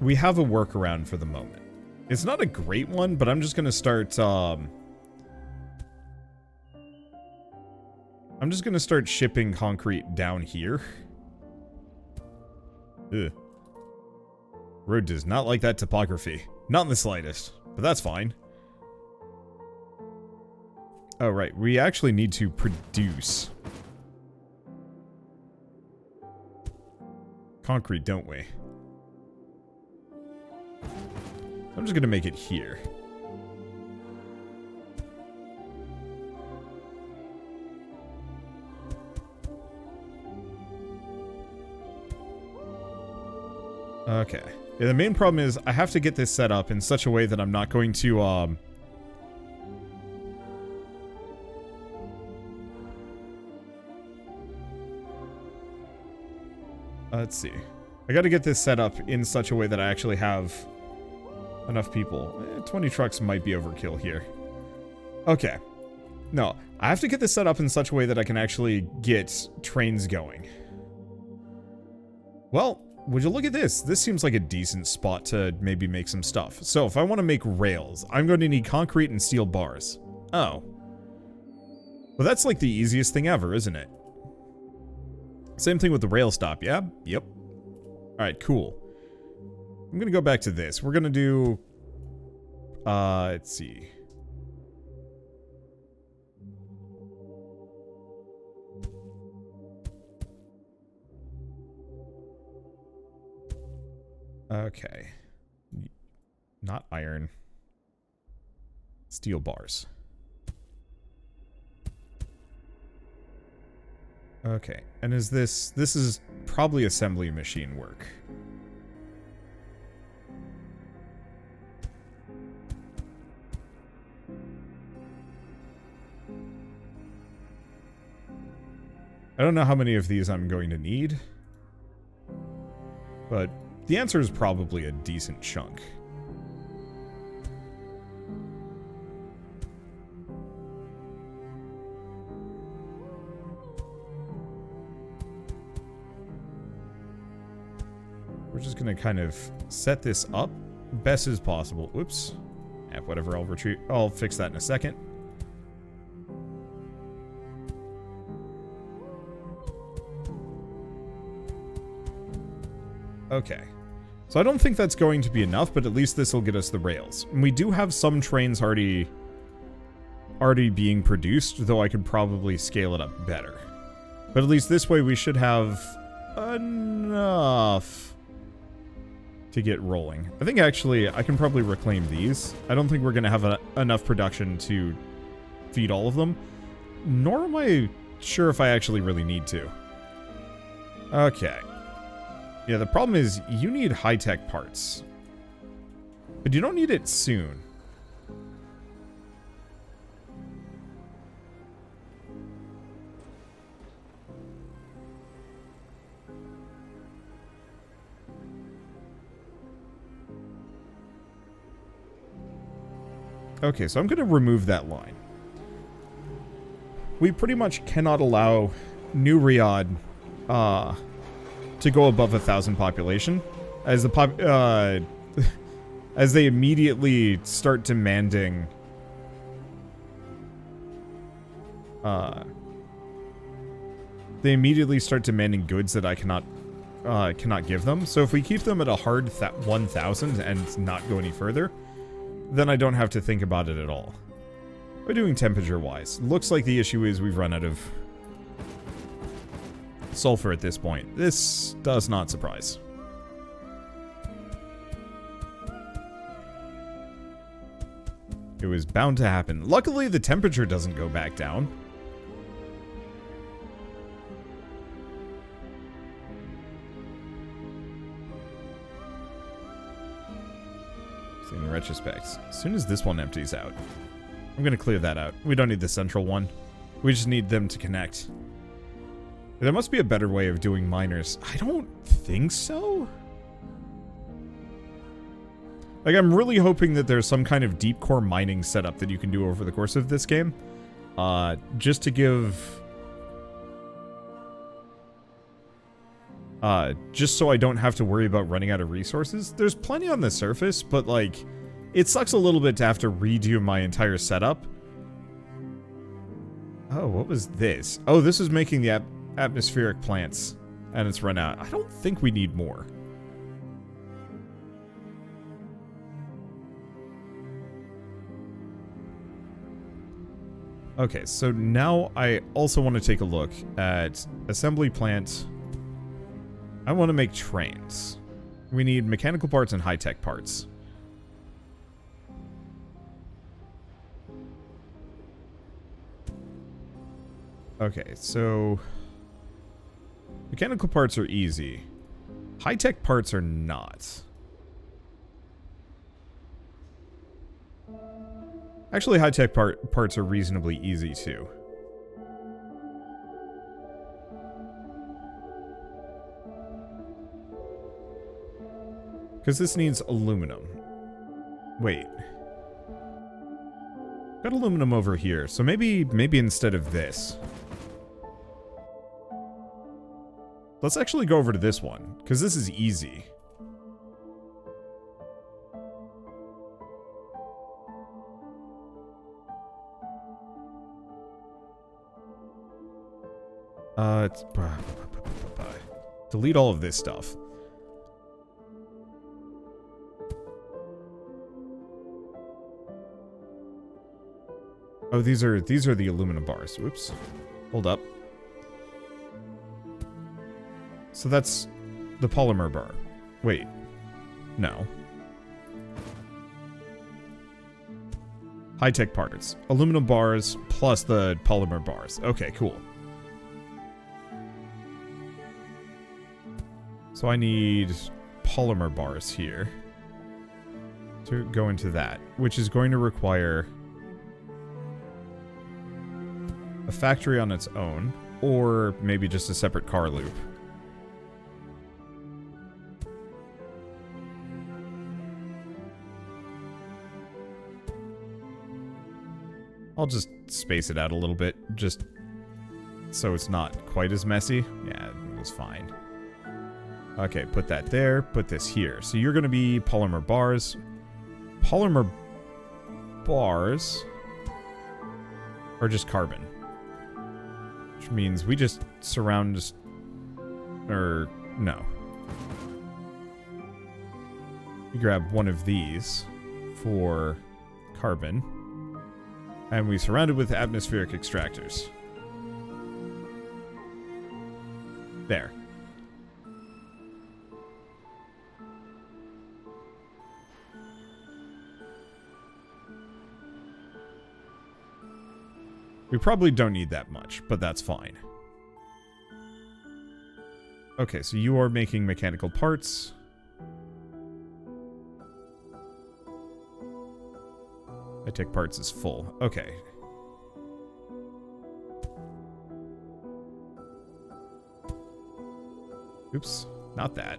We have a workaround for the moment. It's not a great one, but I'm just going to start, I'm just going to start shipping concrete down here. Ugh. Road does not like that topography. Not in the slightest, but that's fine. Oh, right. We actually need to produce concrete, don't we? I'm just going to make it here. Okay. Yeah, the main problem is I have to get this set up in such a way that I'm not going to, let's see. I got to get this set up in such a way that I actually have enough people. 20 trucks might be overkill here. Okay. No, I have to get this set up in such a way that I can actually get trains going. Well, would you look at this? This seems like a decent spot to maybe make some stuff. So, if I want to make rails, I'm going to need concrete and steel bars. Oh. Well, that's like the easiest thing ever, isn't it? Same thing with the rail stop, yeah? Yep. Alright, cool. I'm gonna go back to this. We're gonna do... let's see. Okay. Not iron. Steel bars. Okay. And is this... This is probably assembly machine work. I don't know how many of these I'm going to need, but the answer is probably a decent chunk. We're just going to kind of set this up best as possible. Oops. Yeah, whatever, I'll retreat. I'll fix that in a second. Okay. So I don't think that's going to be enough, but at least this will get us the rails. And we do have some trains already being produced, though I could probably scale it up better. But at least this way we should have enough to get rolling. I think actually I can probably reclaim these. I don't think we're going to have enough production to feed all of them. Nor am I sure if I actually really need to. Okay. Yeah, the problem is you need high-tech parts. But you don't need it soon. Okay, so I'm going to remove that line. We pretty much cannot allow New Riyadh to go above 1,000 population, as as they immediately start demanding goods that I cannot give them. So if we keep them at a hard 1,000 and not go any further, then I don't have to think about it at all. We're doing temperature-wise. Looks like the issue is we've run out of sulfur at this point. This does not surprise. It was bound to happen. Luckily, the temperature doesn't go back down. In retrospect, as soon as this one empties out, I'm going to clear that out. We don't need the central one. We just need them to connect. There must be a better way of doing miners. I don't think so. Like, I'm really hoping that there's some kind of deep core mining setup that you can do over the course of this game. Just to give... just so I don't have to worry about running out of resources. There's plenty on the surface, but, like, it sucks a little bit to have to redo my entire setup. Oh, what was this? Oh, this is making the atmospheric plants, and it's run out. I don't think we need more. Okay, so now I also want to take a look at assembly plant. I want to make trains. We need mechanical parts and high-tech parts. Okay, so mechanical parts are easy. High-tech parts are not. Actually, high-tech parts are reasonably easy too. Because this needs aluminum. Wait. Got aluminum over here, so maybe instead of this. Let's actually go over to this one, because this is easy. It's... delete all of this stuff. Oh, these are the aluminum bars. Whoops. Hold up. So that's the polymer bar. Wait. No. High-tech parts. Aluminum bars plus the polymer bars. Okay, cool. So I need polymer bars here to go into that, which is going to require a factory on its own, or maybe just a separate car loop. I'll just space it out a little bit, just so it's not quite as messy. Yeah, it was fine. Okay, put that there, put this here. So you're going to be polymer bars. Polymer bars are just carbon. Which means we just surround... or, no. We grab one of these for carbon. And we surround it with atmospheric extractors. There. We probably don't need that much, but that's fine. Okay, so you are making mechanical parts. My tech parts is full. Okay. Oops, not that.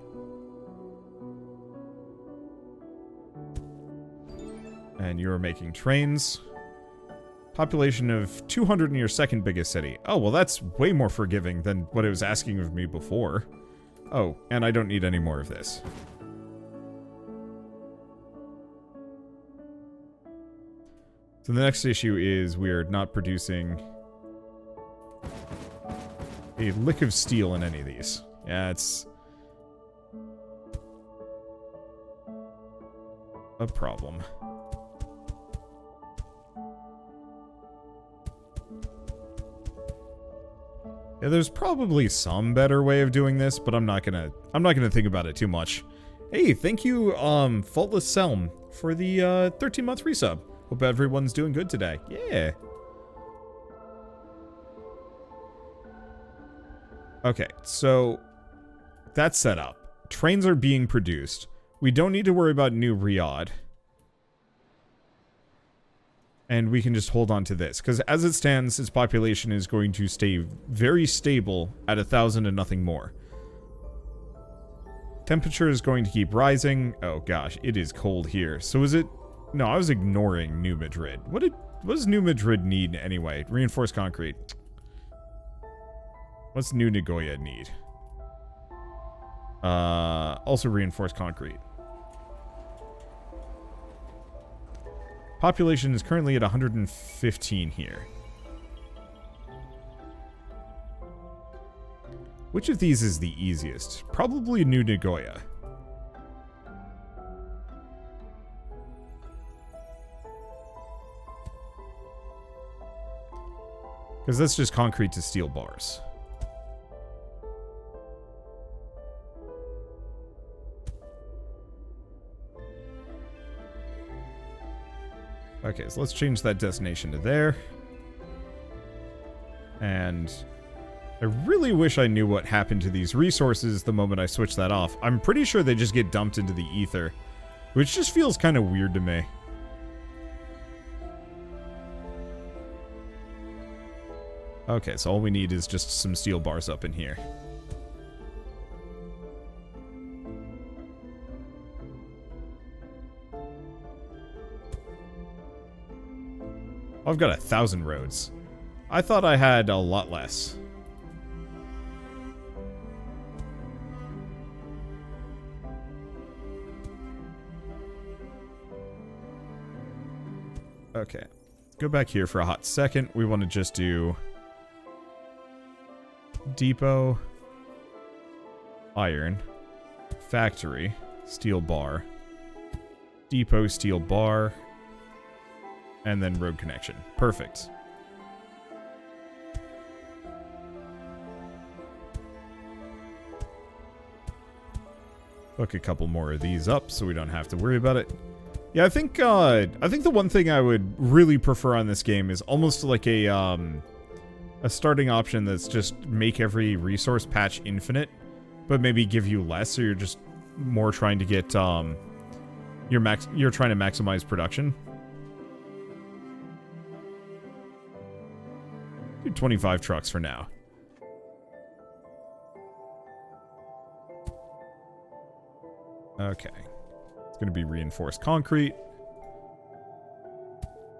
And you're making trains. Population of 200 in your second biggest city. Oh, well that's way more forgiving than what it was asking of me before. Oh, and I don't need any more of this. So the next issue is we're not producing a lick of steel in any of these. Yeah, it's a problem. Yeah, there's probably some better way of doing this, but I'm not gonna think about it too much. Hey, thank you, Faultless Selm, for the 13-month resub. Hope everyone's doing good today. Yeah. Okay, so that's set up. Trains are being produced. We don't need to worry about New Riyadh. And we can just hold on to this. Because as it stands, its population is going to stay very stable at 1,000 and nothing more. Temperature is going to keep rising. Oh gosh, it is cold here. So is it... No, I was ignoring New Madrid. What does New Madrid need anyway? Reinforced concrete. What's New Nagoya need? Also reinforced concrete. Population is currently at 115 here. Which of these is the easiest? Probably New Nagoya. Because that's just concrete to steel bars. Okay, so let's change that destination to there. And I really wish I knew what happened to these resources the moment I switch that off. I'm pretty sure they just get dumped into the ether, which just feels kind of weird to me. Okay, so all we need is just some steel bars up in here. I've got 1,000 roads. I thought I had a lot less. Okay. Go back here for a hot second. We want to just do depot, iron, factory, steel bar, depot, steel bar, and then road connection. Perfect. Hook a couple more of these up so we don't have to worry about it. Yeah, I think the one thing I would really prefer on this game is almost like a starting option that's just make every resource patch infinite, but maybe give you less, so you're just more trying to get you're trying to maximize production. Do 25 trucks for now. Okay. It's going to be reinforced concrete.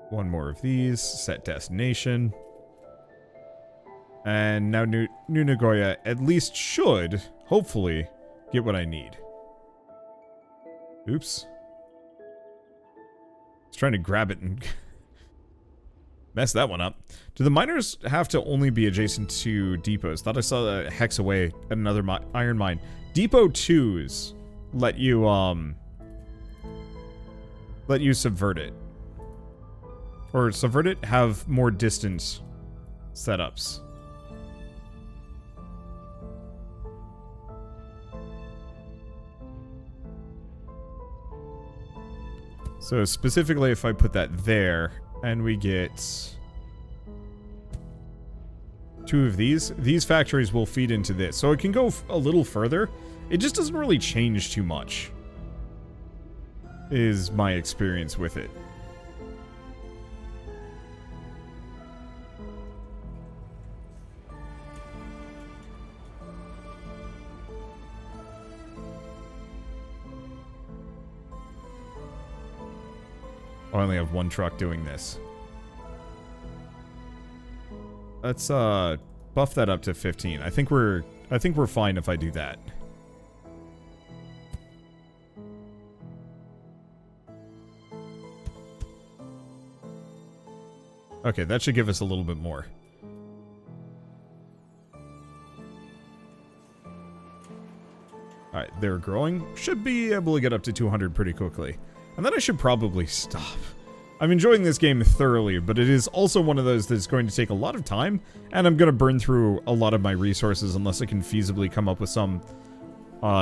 One more of these. Set destination. And now New Nagoya at least should, hopefully, get what I need. Oops. I was trying to grab it and mess that one up. Do the miners have to only be adjacent to depots? Thought I saw a hex away at another iron mine. Depot 2s let you subvert it. Or subvert it, have more distance setups. So specifically if I put that there, and we get 2 of these factories will feed into this. So it can go a little further. It just doesn't really change too much, is my experience with it. I only have 1 truck doing this. Let's buff that up to 15. I think we're fine if I do that. Okay, that should give us a little bit more. Alright, they're growing. Should be able to get up to 200 pretty quickly. And then I should probably stop. I'm enjoying this game thoroughly, but it is also one of those that's going to take a lot of time, and I'm going to burn through a lot of my resources unless I can feasibly come up with some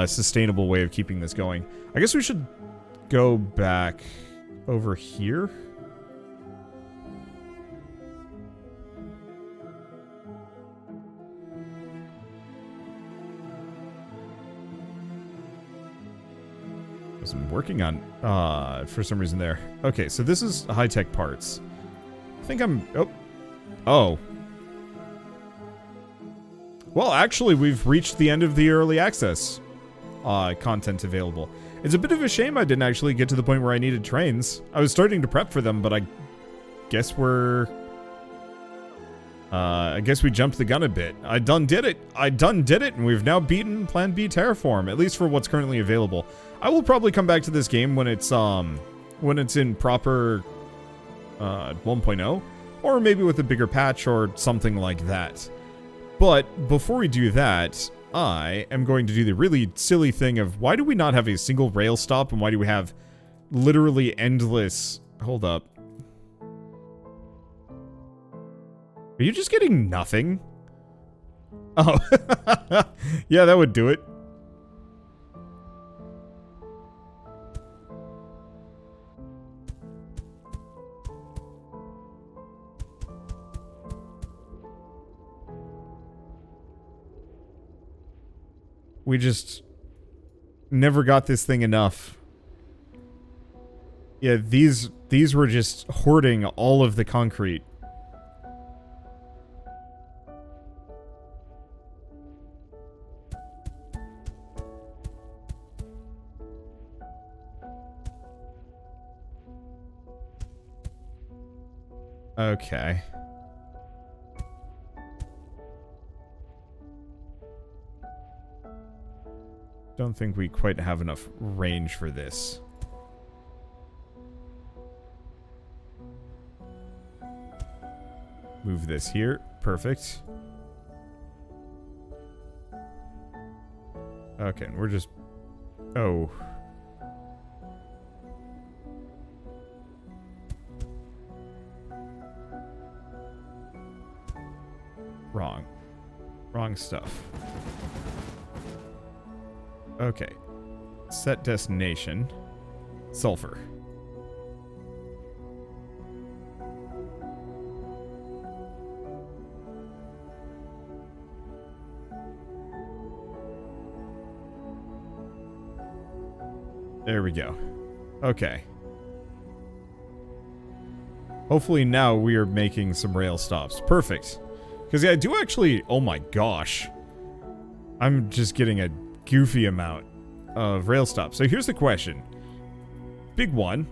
sustainable way of keeping this going. I guess we should go back over here. I'm working on for some reason there. Okay, so this is high-tech parts. I think I'm oh. Well, actually, we've reached the end of the early access content available. It's a bit of a shame I didn't actually get to the point where I needed trains. I was starting to prep for them, but I guess we jumped the gun a bit. I done did it, and we've now beaten Plan B Terraform, at least for what's currently available. I will probably come back to this game when it's in proper 1.0, or maybe with a bigger patch or something like that. But before we do that, I am going to do the really silly thing of why do we not have a single rail stop, and why do we have literally endless... Hold up. Are you just getting nothing? Oh. Yeah, that would do it. We just never got this thing enough. Yeah, these were just hoarding all of the concrete. Okay. Don't think we quite have enough range for this. Move this here. Perfect. Okay, and we're just... Oh. Wrong. Wrong stuff. Okay. Set destination. Sulfur. There we go. Okay. Hopefully now we are making some rail stops. Perfect. Because yeah, I do actually... Oh my gosh. I'm just getting a goofy amount of rail stops. So here's the question. Big one.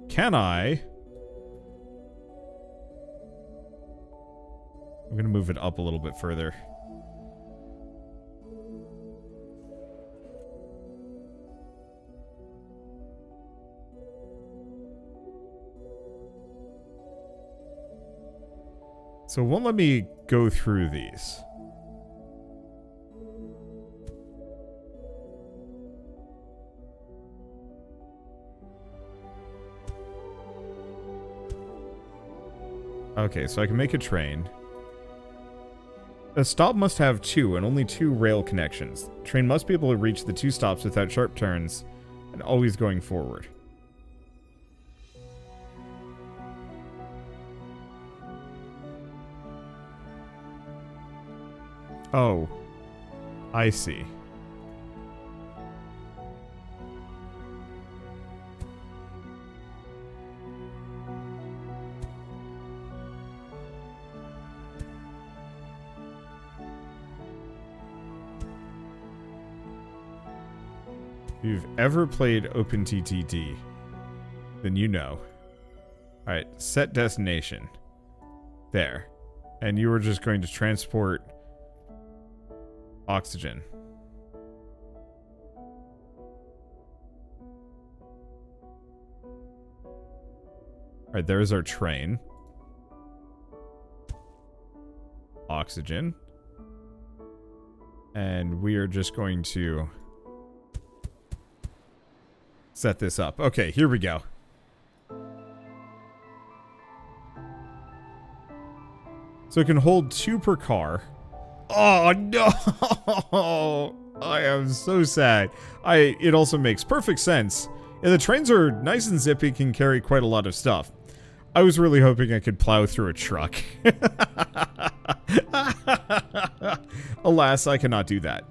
Can I... I'm going to move it up a little bit further. So it won't let me go through these. Okay, so I can make a train. A stop must have 2 and only 2 rail connections. The train must be able to reach the 2 stops without sharp turns and always going forward. Oh, I see. If you've ever played OpenTTD, then you know. Alright, set destination. There. And you were just going to transport oxygen. Alright, there's our train. Oxygen. And we are just going to set this up. Okay, here we go. So it can hold 2 per car. Oh, no! I am so sad. It also makes perfect sense. And the trains are nice and zippy, can carry quite a lot of stuff. I was really hoping I could plow through a truck. Alas, I cannot do that.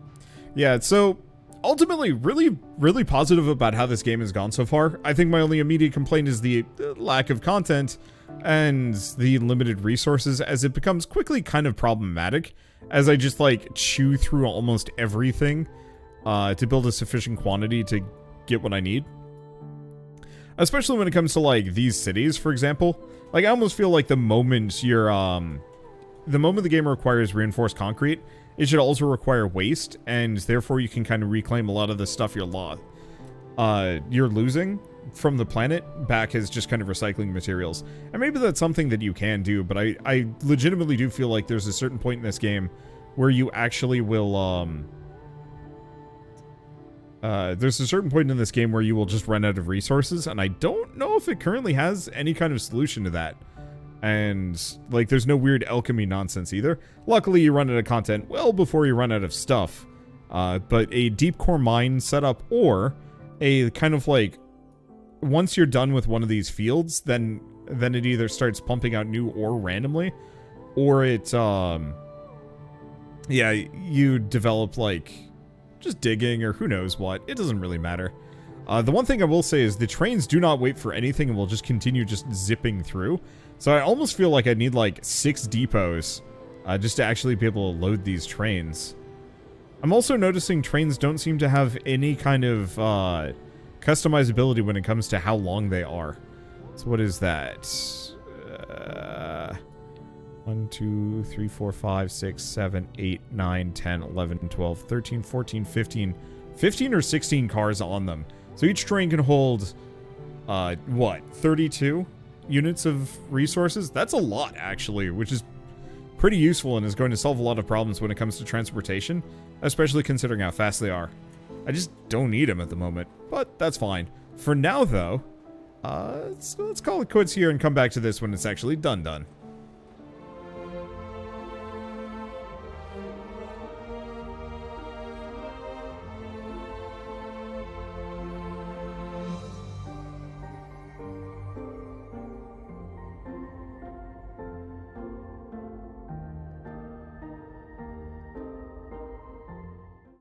Yeah, so ultimately, really positive about how this game has gone so far. I think my only immediate complaint is the lack of content and the limited resources, as it becomes quickly kind of problematic as I just like chew through almost everything to build a sufficient quantity to get what I need. Especially when it comes to like these cities, for example. Like I almost feel like the moment you're the moment the game requires reinforced concrete, it should also require waste, and therefore you can kind of reclaim a lot of the stuff you're losing from the planet back as just kind of recycling materials. And maybe that's something that you can do, but I legitimately do feel like there's a certain point in this game where you actually will, there's a certain point in this game where you will just run out of resources, and I don't know if it currently has any kind of solution to that. And, like, there's no weird alchemy nonsense either. Luckily, you run out of content well before you run out of stuff. But a deep core mine setup, or a kind of, like, once you're done with one of these fields, then it either starts pumping out new ore randomly, or it, yeah, you develop, like, just digging, or who knows what. It doesn't really matter. The one thing I will say is the trains do not wait for anything and will just continue just zipping through. So I almost feel like I need like 6 depots just to actually be able to load these trains. I'm also noticing trains don't seem to have any kind of customizability when it comes to how long they are. So what is that? 1, 2, 3, 4, 5, 6, 7, 8, 9, 10, 11, 12, 13, 14, 15. 15 or 16 cars on them. So each train can hold, what, 32 units of resources? That's a lot, actually, which is pretty useful and is going to solve a lot of problems when it comes to transportation, especially considering how fast they are. I just don't need them at the moment, but that's fine. For now, though, let's call it quits here and come back to this when it's actually done.